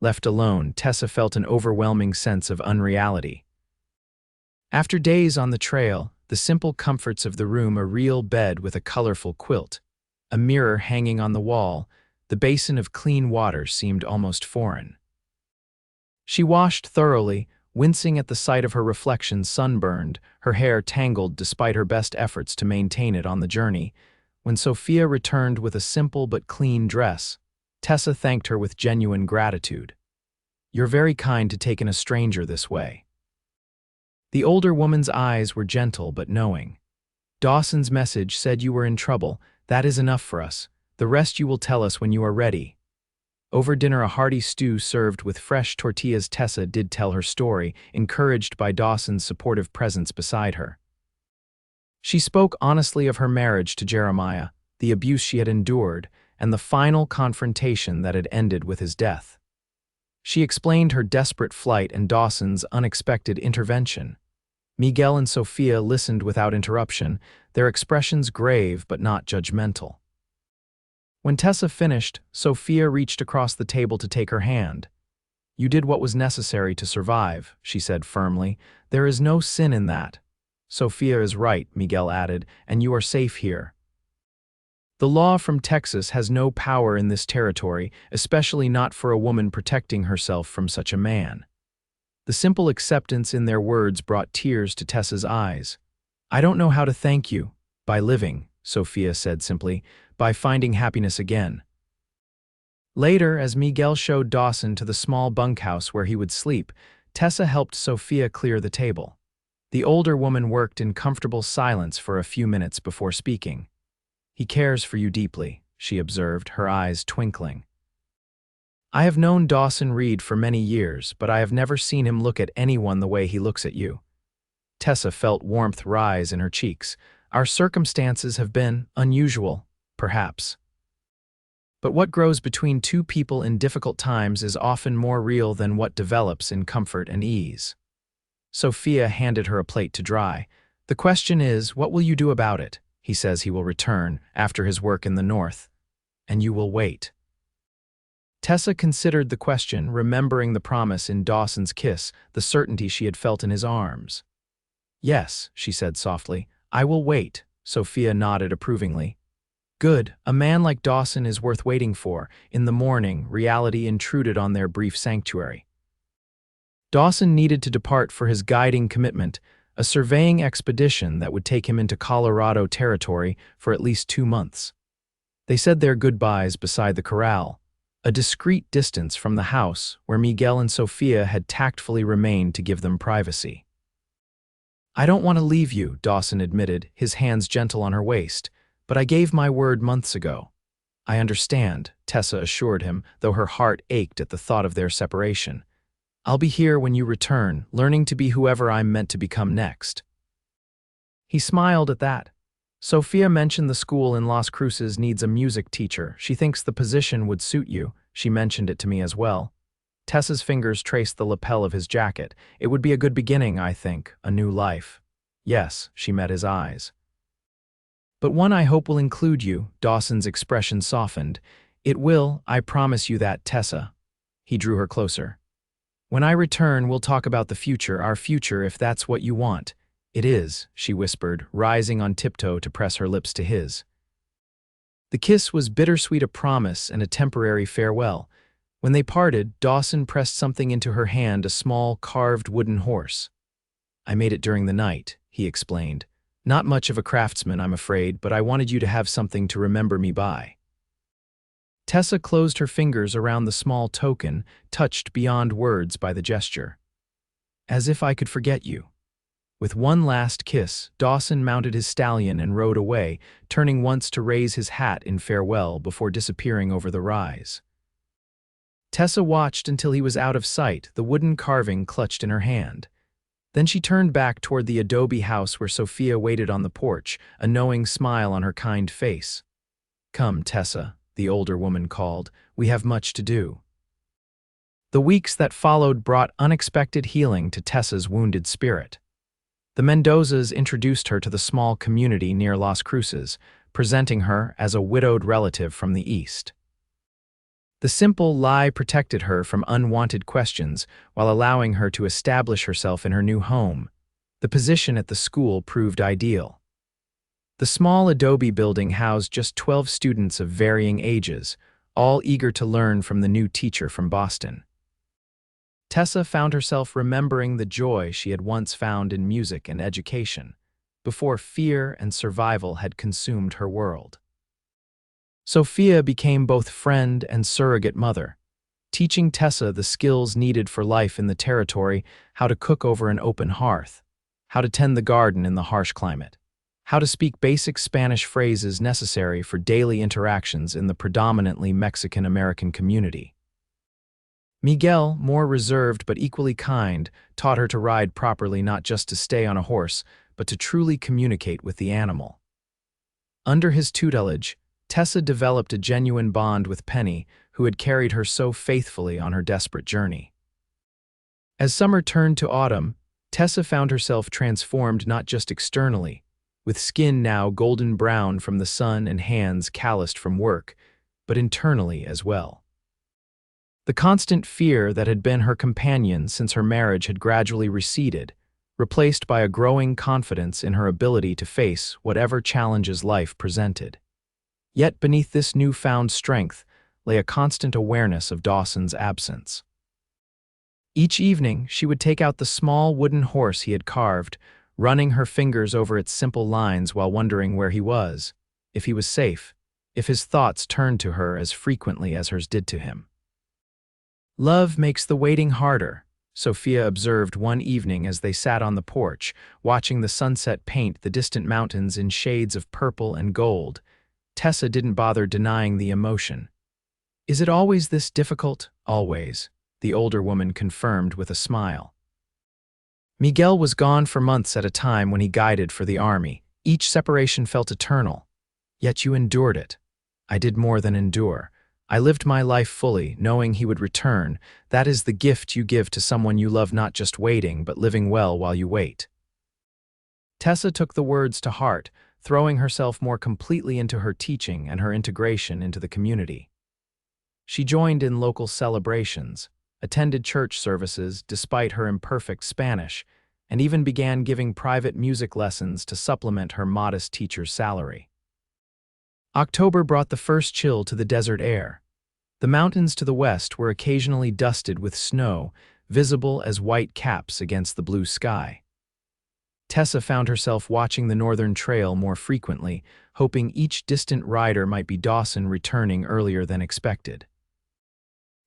Left alone, Tessa felt an overwhelming sense of unreality. After days on the trail, the simple comforts of the room, a real bed with a colorful quilt, a mirror hanging on the wall, the basin of clean water seemed almost foreign. She washed thoroughly, wincing at the sight of her reflection sunburned, her hair tangled despite her best efforts to maintain it on the journey. When Sophia returned with a simple but clean dress, Tessa thanked her with genuine gratitude. "You're very kind to take in a stranger this way." The older woman's eyes were gentle but knowing. "Dawson's message said you were in trouble. That is enough for us. The rest you will tell us when you are ready." Over dinner, a hearty stew served with fresh tortillas. Tessa did tell her story, encouraged by Dawson's supportive presence beside her. She spoke honestly of her marriage to Jeremiah, the abuse she had endured, and the final confrontation that had ended with his death. She explained her desperate flight and Dawson's unexpected intervention. Miguel and Sophia listened without interruption, their expressions grave but not judgmental. When Tessa finished, Sophia reached across the table to take her hand. "You did what was necessary to survive," she said firmly. "There is no sin in that." "Sophia is right," Miguel added, "and you are safe here. The law from Texas has no power in this territory, especially not for a woman protecting herself from such a man." The simple acceptance in their words brought tears to Tessa's eyes. "I don't know how to thank you." "By living," Sophia said simply, "by finding happiness again." Later, as Miguel showed Dawson to the small bunkhouse where he would sleep, Tessa helped Sophia clear the table. The older woman worked in comfortable silence for a few minutes before speaking. "He cares for you deeply," she observed, her eyes twinkling. "I have known Dawson Reed for many years, but I have never seen him look at anyone the way he looks at you." Tessa felt warmth rise in her cheeks. "Our circumstances have been unusual, perhaps. But what grows between two people in difficult times is often more real than what develops in comfort and ease." Sophia handed her a plate to dry. "The question is, what will you do about it? He says he will return after his work in the north, and you will wait." Tessa considered the question, remembering the promise in Dawson's kiss, the certainty she had felt in his arms. "Yes," she said softly, "I will wait." Sophia nodded approvingly. "Good, a man like Dawson is worth waiting for." In the morning, reality intruded on their brief sanctuary. Dawson needed to depart for his guiding commitment, a surveying expedition that would take him into Colorado territory for at least 2 months. They said their goodbyes beside the corral, a discreet distance from the house where Miguel and Sophia had tactfully remained to give them privacy. "I don't want to leave you," Dawson admitted, his hands gentle on her waist, "but I gave my word months ago." "I understand," Tessa assured him, though her heart ached at the thought of their separation. "I'll be here when you return, learning to be whoever I'm meant to become next." He smiled at that. "Sophia mentioned the school in Las Cruces needs a music teacher. She thinks the position would suit you. She mentioned it to me as well." Tessa's fingers traced the lapel of his jacket. "It would be a good beginning, I think, a new life." "Yes," she met his eyes. "But one I hope will include you." Dawson's expression softened. "It will, I promise you that, Tessa." He drew her closer. "When I return, we'll talk about the future, our future if that's what you want. "It is," she whispered, rising on tiptoe to press her lips to his. The kiss was bittersweet, a promise and a temporary farewell. When they parted, Dawson pressed something into her hand, a small, carved wooden horse. "I made it during the night," he explained. "Not much of a craftsman, I'm afraid, but I wanted you to have something to remember me by." Tessa closed her fingers around the small token, touched beyond words by the gesture. "As if I could forget you." With one last kiss, Dawson mounted his stallion and rode away, turning once to raise his hat in farewell before disappearing over the rise. Tessa watched until he was out of sight, the wooden carving clutched in her hand. Then she turned back toward the adobe house where Sophia waited on the porch, a knowing smile on her kind face. "Come, Tessa," the older woman called. "We have much to do." The weeks that followed brought unexpected healing to Tessa's wounded spirit. The Mendozas introduced her to the small community near Las Cruces, presenting her as a widowed relative from the East. The simple lie protected her from unwanted questions while allowing her to establish herself in her new home. The position at the school proved ideal. The small adobe building housed just 12 students of varying ages, all eager to learn from the new teacher from Boston. Tessa found herself remembering the joy she had once found in music and education, before fear and survival had consumed her world. Sophia became both friend and surrogate mother, teaching Tessa the skills needed for life in the territory: how to cook over an open hearth, how to tend the garden in the harsh climate, how to speak basic Spanish phrases necessary for daily interactions in the predominantly Mexican-American community. Miguel, more reserved but equally kind, taught her to ride properly, not just to stay on a horse, but to truly communicate with the animal. Under his tutelage, Tessa developed a genuine bond with Penny, who had carried her so faithfully on her desperate journey. As summer turned to autumn, Tessa found herself transformed not just externally, with skin now golden brown from the sun and hands calloused from work, but internally as well. The constant fear that had been her companion since her marriage had gradually receded, replaced by a growing confidence in her ability to face whatever challenges life presented. Yet beneath this newfound strength lay a constant awareness of Dawson's absence. Each evening, she would take out the small wooden horse he had carved, running her fingers over its simple lines while wondering where he was, if he was safe, if his thoughts turned to her as frequently as hers did to him. "Love makes the waiting harder," Sophia observed one evening as they sat on the porch, watching the sunset paint the distant mountains in shades of purple and gold. Tessa didn't bother denying the emotion. "Is it always this difficult?" "Always," the older woman confirmed with a smile. Miguel was gone for months at a time when he guided for the army. Each separation felt eternal. Yet you endured it. I did more than endure. I lived my life fully, knowing he would return. That is the gift you give to someone you love, not just waiting, but living well while you wait. Tessa took the words to heart, throwing herself more completely into her teaching and her integration into the community. She joined in local celebrations, attended church services despite her imperfect Spanish, and even began giving private music lessons to supplement her modest teacher's salary. October brought the first chill to the desert air. The mountains to the west were occasionally dusted with snow, visible as white caps against the blue sky. Tessa found herself watching the northern trail more frequently, hoping each distant rider might be Dawson returning earlier than expected.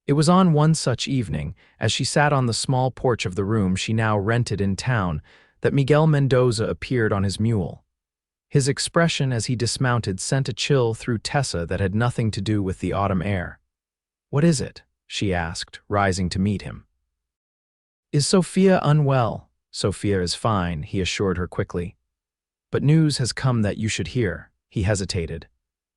It was on one such evening, as she sat on the small porch of the room she now rented in town, that Miguel Mendoza appeared on his mule. His expression as he dismounted sent a chill through Tessa that had nothing to do with the autumn air. "What is it?" she asked, rising to meet him. "Is Sophia unwell?" "Sophia is fine," he assured her quickly. "But news has come that you should hear." He hesitated.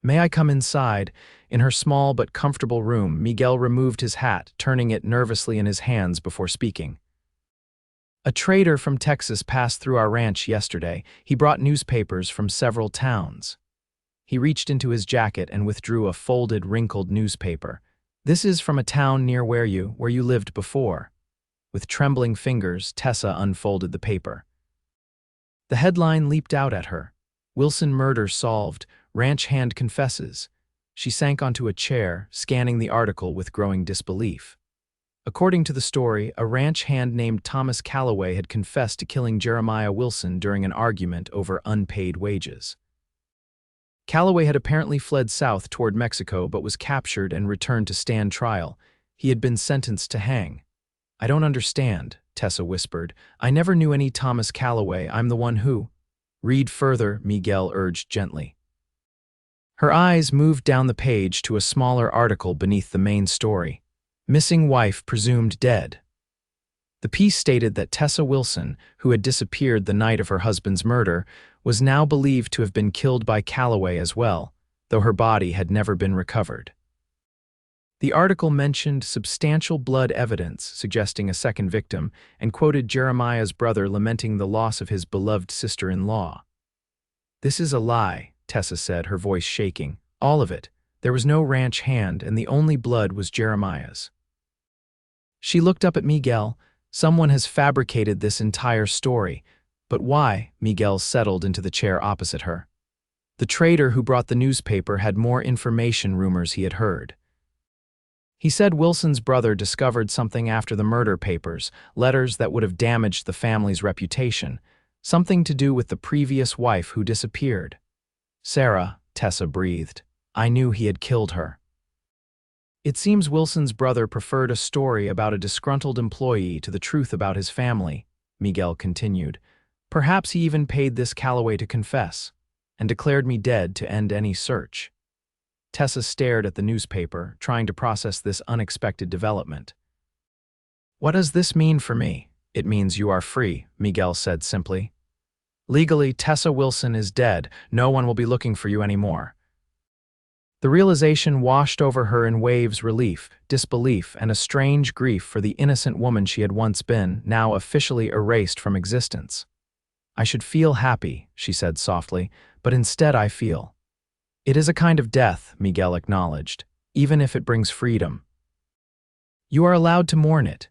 "May I come inside?" In her small but comfortable room, Miguel removed his hat, turning it nervously in his hands before speaking. "A trader from Texas passed through our ranch yesterday. He brought newspapers from several towns." He reached into his jacket and withdrew a folded, wrinkled newspaper. "This is from a town near where you lived before." With trembling fingers, Tessa unfolded the paper. The headline leaped out at her. Wilson murder solved, ranch hand confesses. She sank onto a chair, scanning the article with growing disbelief. According to the story, a ranch hand named Thomas Calloway had confessed to killing Jeremiah Wilson during an argument over unpaid wages. Calloway had apparently fled south toward Mexico but was captured and returned to stand trial. He had been sentenced to hang. "I don't understand," Tessa whispered. "I never knew any Thomas Calloway. I'm the one who—" "Read further," Miguel urged gently. Her eyes moved down the page to a smaller article beneath the main story. Missing wife presumed dead. The piece stated that Tessa Wilson, who had disappeared the night of her husband's murder, was now believed to have been killed by Calloway as well, though her body had never been recovered. The article mentioned substantial blood evidence suggesting a second victim and quoted Jeremiah's brother lamenting the loss of his beloved sister-in-law. "This is a lie," Tessa said, her voice shaking. "All of it. There was no ranch hand, and the only blood was Jeremiah's." She looked up at Miguel. "Someone has fabricated this entire story. But why?" Miguel settled into the chair opposite her. The trader who brought the newspaper had more information rumors he had heard. He said Wilson's brother discovered something after the murder papers, letters that would have damaged the family's reputation, something to do with the previous wife who disappeared. "Sarah," Tessa breathed, "I knew he had killed her." "It seems Wilson's brother preferred a story about a disgruntled employee to the truth about his family," Miguel continued. "Perhaps he even paid this Calloway to confess, and declared me dead to end any search." Tessa stared at the newspaper, trying to process this unexpected development. "What does this mean for me?" "It means you are free," Miguel said simply. "Legally, Tessa Wilson is dead. No one will be looking for you anymore." The realization washed over her in waves: relief, disbelief, and a strange grief for the innocent woman she had once been, now officially erased from existence. "I should feel happy," she said softly, "but instead I feel—" "It is a kind of death," Miguel acknowledged, "even if it brings freedom. You are allowed to mourn it."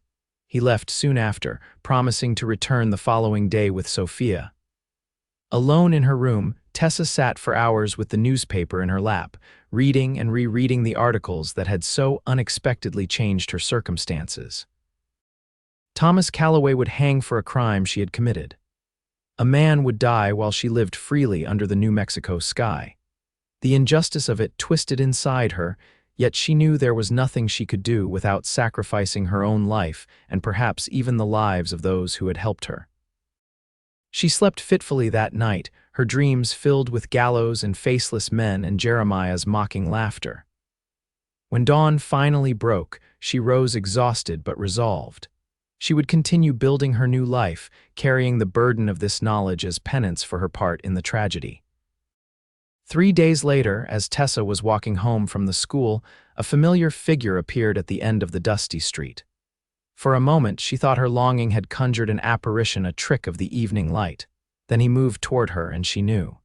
He left soon after, promising to return the following day with Sophia. Alone in her room, Tessa sat for hours with the newspaper in her lap, reading and rereading the articles that had so unexpectedly changed her circumstances. Thomas Calloway would hang for a crime she had committed. A man would die while she lived freely under the New Mexico sky. The injustice of it twisted inside her, yet she knew there was nothing she could do without sacrificing her own life and perhaps even the lives of those who had helped her. She slept fitfully that night, her dreams filled with gallows and faceless men and Jeremiah's mocking laughter. When dawn finally broke, she rose exhausted but resolved. She would continue building her new life, carrying the burden of this knowledge as penance for her part in the tragedy. 3 days later, as Tessa was walking home from the school, a familiar figure appeared at the end of the dusty street. For a moment, she thought her longing had conjured an apparition, a trick of the evening light. Then he moved toward her, and she knew.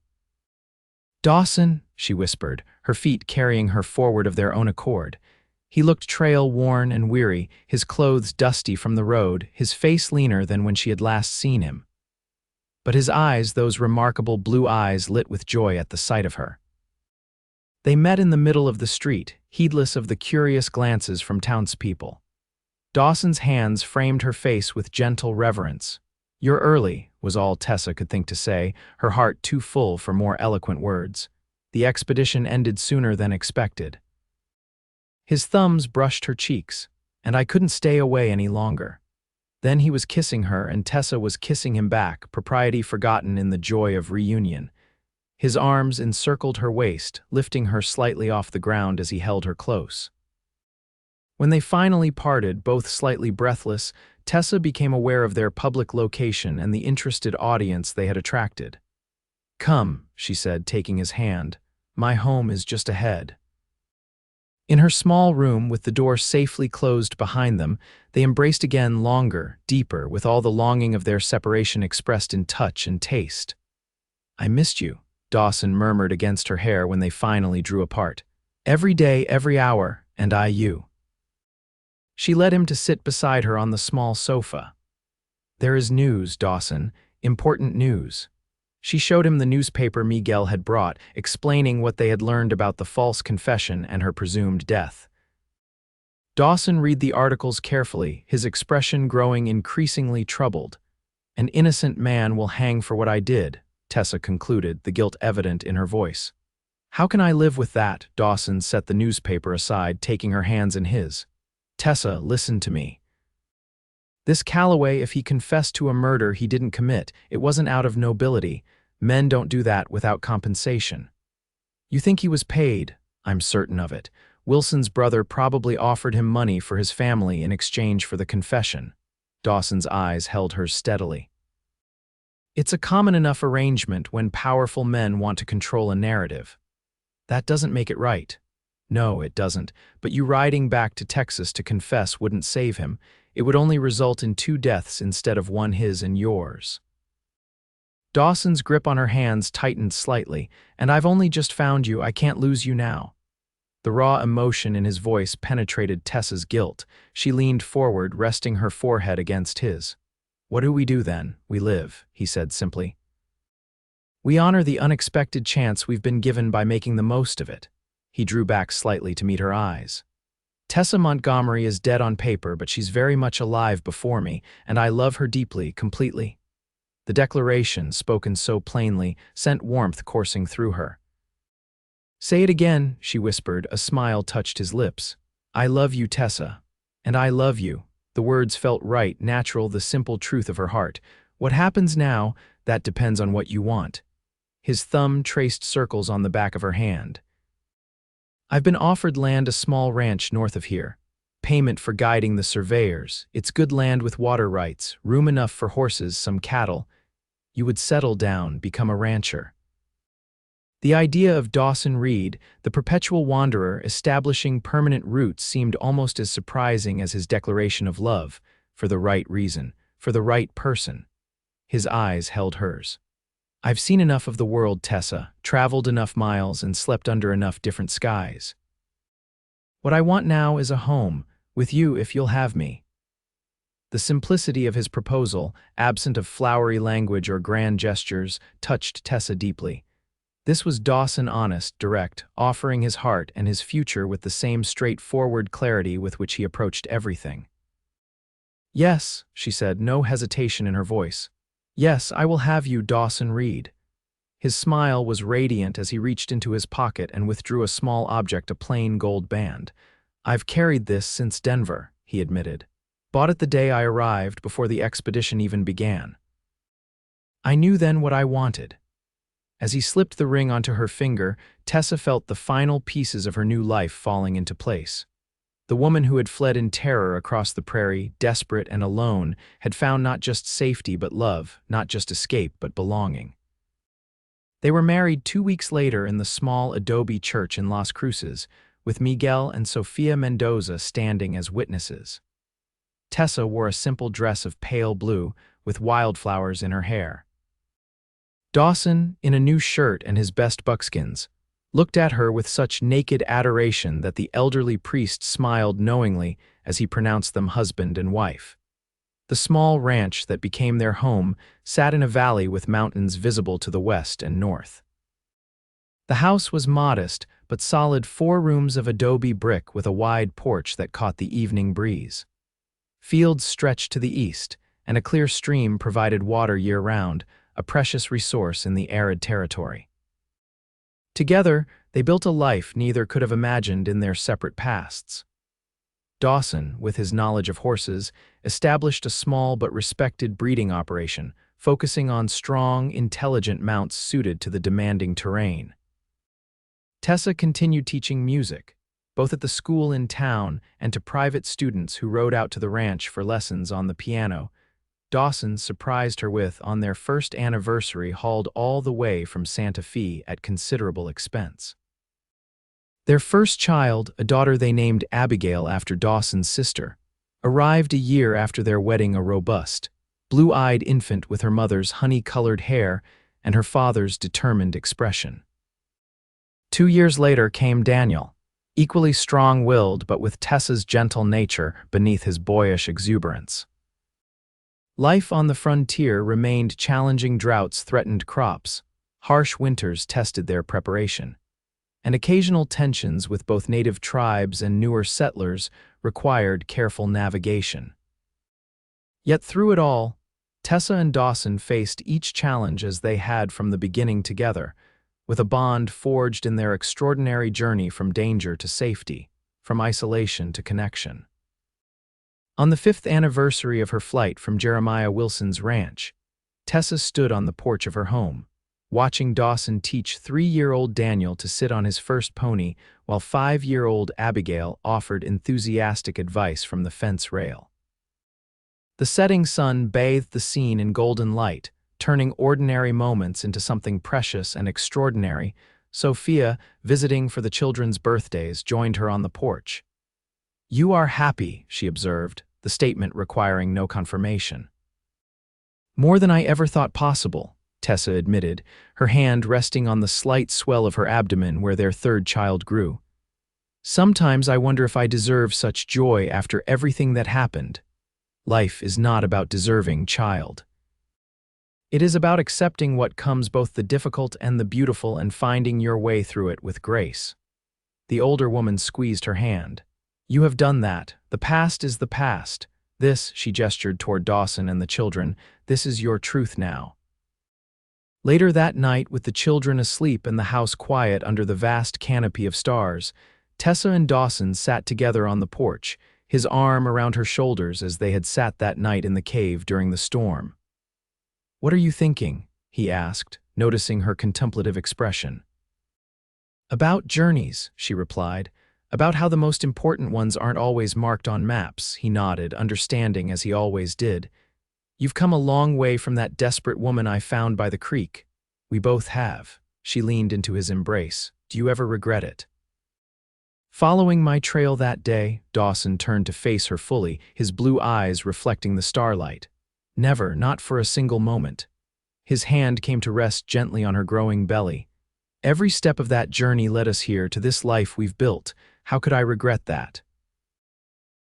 "Dawson," she whispered, her feet carrying her forward of their own accord. He looked trail-worn and weary, his clothes dusty from the road, his face leaner than when she had last seen him. But his eyes, those remarkable blue eyes, lit with joy at the sight of her. They met in the middle of the street, heedless of the curious glances from townspeople. Dawson's hands framed her face with gentle reverence. "You're early," was all Tessa could think to say, her heart too full for more eloquent words. The expedition ended sooner than expected. His thumbs brushed her cheeks, and I couldn't stay away any longer. Then he was kissing her, and Tessa was kissing him back, propriety forgotten in the joy of reunion. His arms encircled her waist, lifting her slightly off the ground as he held her close. When they finally parted, both slightly breathless, Tessa became aware of their public location and the interested audience they had attracted. "Come," she said, taking his hand. "My home is just ahead." In her small room, with the door safely closed behind them, they embraced again, longer, deeper, with all the longing of their separation expressed in touch and taste. "I missed you," Dawson murmured against her hair when they finally drew apart. "Every day, every hour, and I you." She led him to sit beside her on the small sofa. "There is news, Dawson, important news." She showed him the newspaper Miguel had brought, explaining what they had learned about the false confession and her presumed death. Dawson read the articles carefully, his expression growing increasingly troubled. "An innocent man will hang for what I did," Tessa concluded, the guilt evident in her voice. "How can I live with that?" Dawson set the newspaper aside, taking her hands in his. "Tessa, listen to me. This Calloway, if he confessed to a murder he didn't commit, it wasn't out of nobility. Men don't do that without compensation. You think he was paid? I'm certain of it. Wilson's brother probably offered him money for his family in exchange for the confession." Dawson's eyes held hers steadily. "It's a common enough arrangement when powerful men want to control a narrative. That doesn't make it right." "No, it doesn't. But you riding back to Texas to confess wouldn't save him. It would only result in 2 deaths instead of 1 his and yours." Dawson's grip on her hands tightened slightly. "And I've only just found you. I can't lose you now." The raw emotion in his voice penetrated Tessa's guilt. She leaned forward, resting her forehead against his. "What do we do then? We live," he said simply. "We honor the unexpected chance we've been given by making the most of it." He drew back slightly to meet her eyes. "Tessa Montgomery is dead on paper, but she's very much alive before me, and I love her deeply, completely." The declaration, spoken so plainly, sent warmth coursing through her. "Say it again," she whispered. A smile touched his lips. "I love you, Tessa. And I love you." The words felt right, natural, the simple truth of her heart. "What happens now, that depends on what you want." His thumb traced circles on the back of her hand. "I've been offered land, a small ranch north of here. Payment for guiding the surveyors. It's good land with water rights, room enough for horses, some cattle. You would settle down, become a rancher." The idea of Dawson Reed, the perpetual wanderer, establishing permanent roots seemed almost as surprising as his declaration of love, for the right reason, for the right person. His eyes held hers. "I've seen enough of the world, Tessa, traveled enough miles and slept under enough different skies. What I want now is a home, with you if you'll have me." The simplicity of his proposal, absent of flowery language or grand gestures, touched Tessa deeply. This was Dawson, honest, direct, offering his heart and his future with the same straightforward clarity with which he approached everything. "Yes," she said, no hesitation in her voice. "Yes, I will have you, Dawson Reed." His smile was radiant as he reached into his pocket and withdrew a small object, a plain gold band. "I've carried this since Denver," he admitted. "Bought it the day I arrived, before the expedition even began. I knew then what I wanted." As he slipped the ring onto her finger, Tessa felt the final pieces of her new life falling into place. The woman who had fled in terror across the prairie, desperate and alone, had found not just safety but love, not just escape but belonging. They were married 2 weeks later in the small adobe church in Las Cruces, with Miguel and Sofia Mendoza standing as witnesses. Tessa wore a simple dress of pale blue, with wildflowers in her hair. Dawson, in a new shirt and his best buckskins, looked at her with such naked adoration that the elderly priest smiled knowingly as he pronounced them husband and wife. The small ranch that became their home sat in a valley with mountains visible to the west and north. The house was modest but solid, 4 rooms of adobe brick with a wide porch that caught the evening breeze. Fields stretched to the east, and a clear stream provided water year-round, a precious resource in the arid territory. Together, they built a life neither could have imagined in their separate pasts. Dawson, with his knowledge of horses, established a small but respected breeding operation, focusing on strong, intelligent mounts suited to the demanding terrain. Tessa continued teaching music, both at the school in town and to private students who rode out to the ranch for lessons on the piano. Dawson surprised her with, on their first anniversary, hauled all the way from Santa Fe at considerable expense. Their first child, a daughter they named Abigail after Dawson's sister, arrived a year after their wedding, a robust, blue-eyed infant with her mother's honey-colored hair and her father's determined expression. 2 years later came Daniel, equally strong-willed but with Tessa's gentle nature beneath his boyish exuberance. Life on the frontier remained challenging. Droughts threatened crops, harsh winters tested their preparation, and occasional tensions with both native tribes and newer settlers required careful navigation. Yet through it all, Tessa and Dawson faced each challenge as they had from the beginning together, with a bond forged in their extraordinary journey from danger to safety, from isolation to connection. On the 5th anniversary of her flight from Jeremiah Wilson's ranch, Tessa stood on the porch of her home, watching Dawson teach 3-year-old Daniel to sit on his first pony while 5-year-old Abigail offered enthusiastic advice from the fence rail. The setting sun bathed the scene in golden light, turning ordinary moments into something precious and extraordinary. Sophia, visiting for the children's birthdays, joined her on the porch. "You are happy," she observed, the statement requiring no confirmation. "More than I ever thought possible," Tessa admitted, her hand resting on the slight swell of her abdomen where their third child grew. "Sometimes I wonder if I deserve such joy after everything that happened. Life is not about deserving, child. It is about accepting what comes, both the difficult and the beautiful, and finding your way through it with grace." The older woman squeezed her hand. "You have done that. The past is the past. This," she gestured toward Dawson and the children, "this is your truth now." Later that night, with the children asleep and the house quiet under the vast canopy of stars, Tessa and Dawson sat together on the porch, his arm around her shoulders as they had sat that night in the cave during the storm. "What are you thinking?" he asked, noticing her contemplative expression. "About journeys," she replied. "About how the most important ones aren't always marked on maps." He nodded, understanding as he always did. "You've come a long way from that desperate woman I found by the creek." "We both have." She leaned into his embrace. "Do you ever regret it?" "Following my trail that day," Dawson turned to face her fully, his blue eyes reflecting the starlight. "Never, not for a single moment." His hand came to rest gently on her growing belly. "Every step of that journey led us here, to this life we've built. How could I regret that?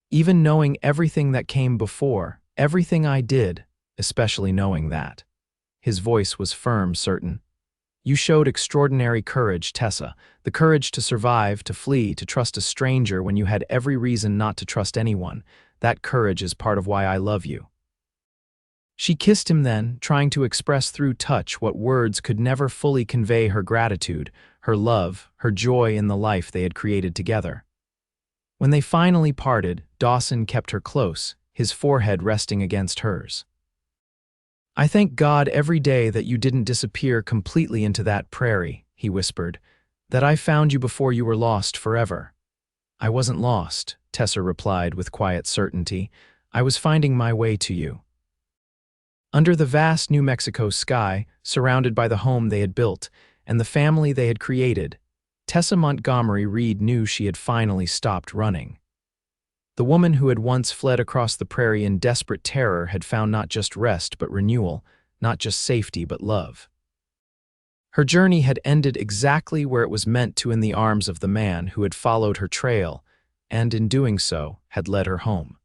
Even knowing everything that came before, everything I did, especially knowing that." His voice was firm, certain. "You showed extraordinary courage, Tessa, the courage to survive, to flee, to trust a stranger when you had every reason not to trust anyone. That courage is part of why I love you." She kissed him then, trying to express through touch what words could never fully convey: her gratitude, her love, her joy in the life they had created together. When they finally parted, Dawson kept her close, his forehead resting against hers. "I thank God every day that you didn't disappear completely into that prairie," he whispered, "that I found you before you were lost forever." "I wasn't lost," Tessa replied with quiet certainty. "I was finding my way to you." Under the vast New Mexico sky, surrounded by the home they had built and the family they had created, Tessa Montgomery Reed knew she had finally stopped running. The woman who had once fled across the prairie in desperate terror had found not just rest but renewal, not just safety but love. Her journey had ended exactly where it was meant to, in the arms of the man who had followed her trail and, in doing so, had led her home.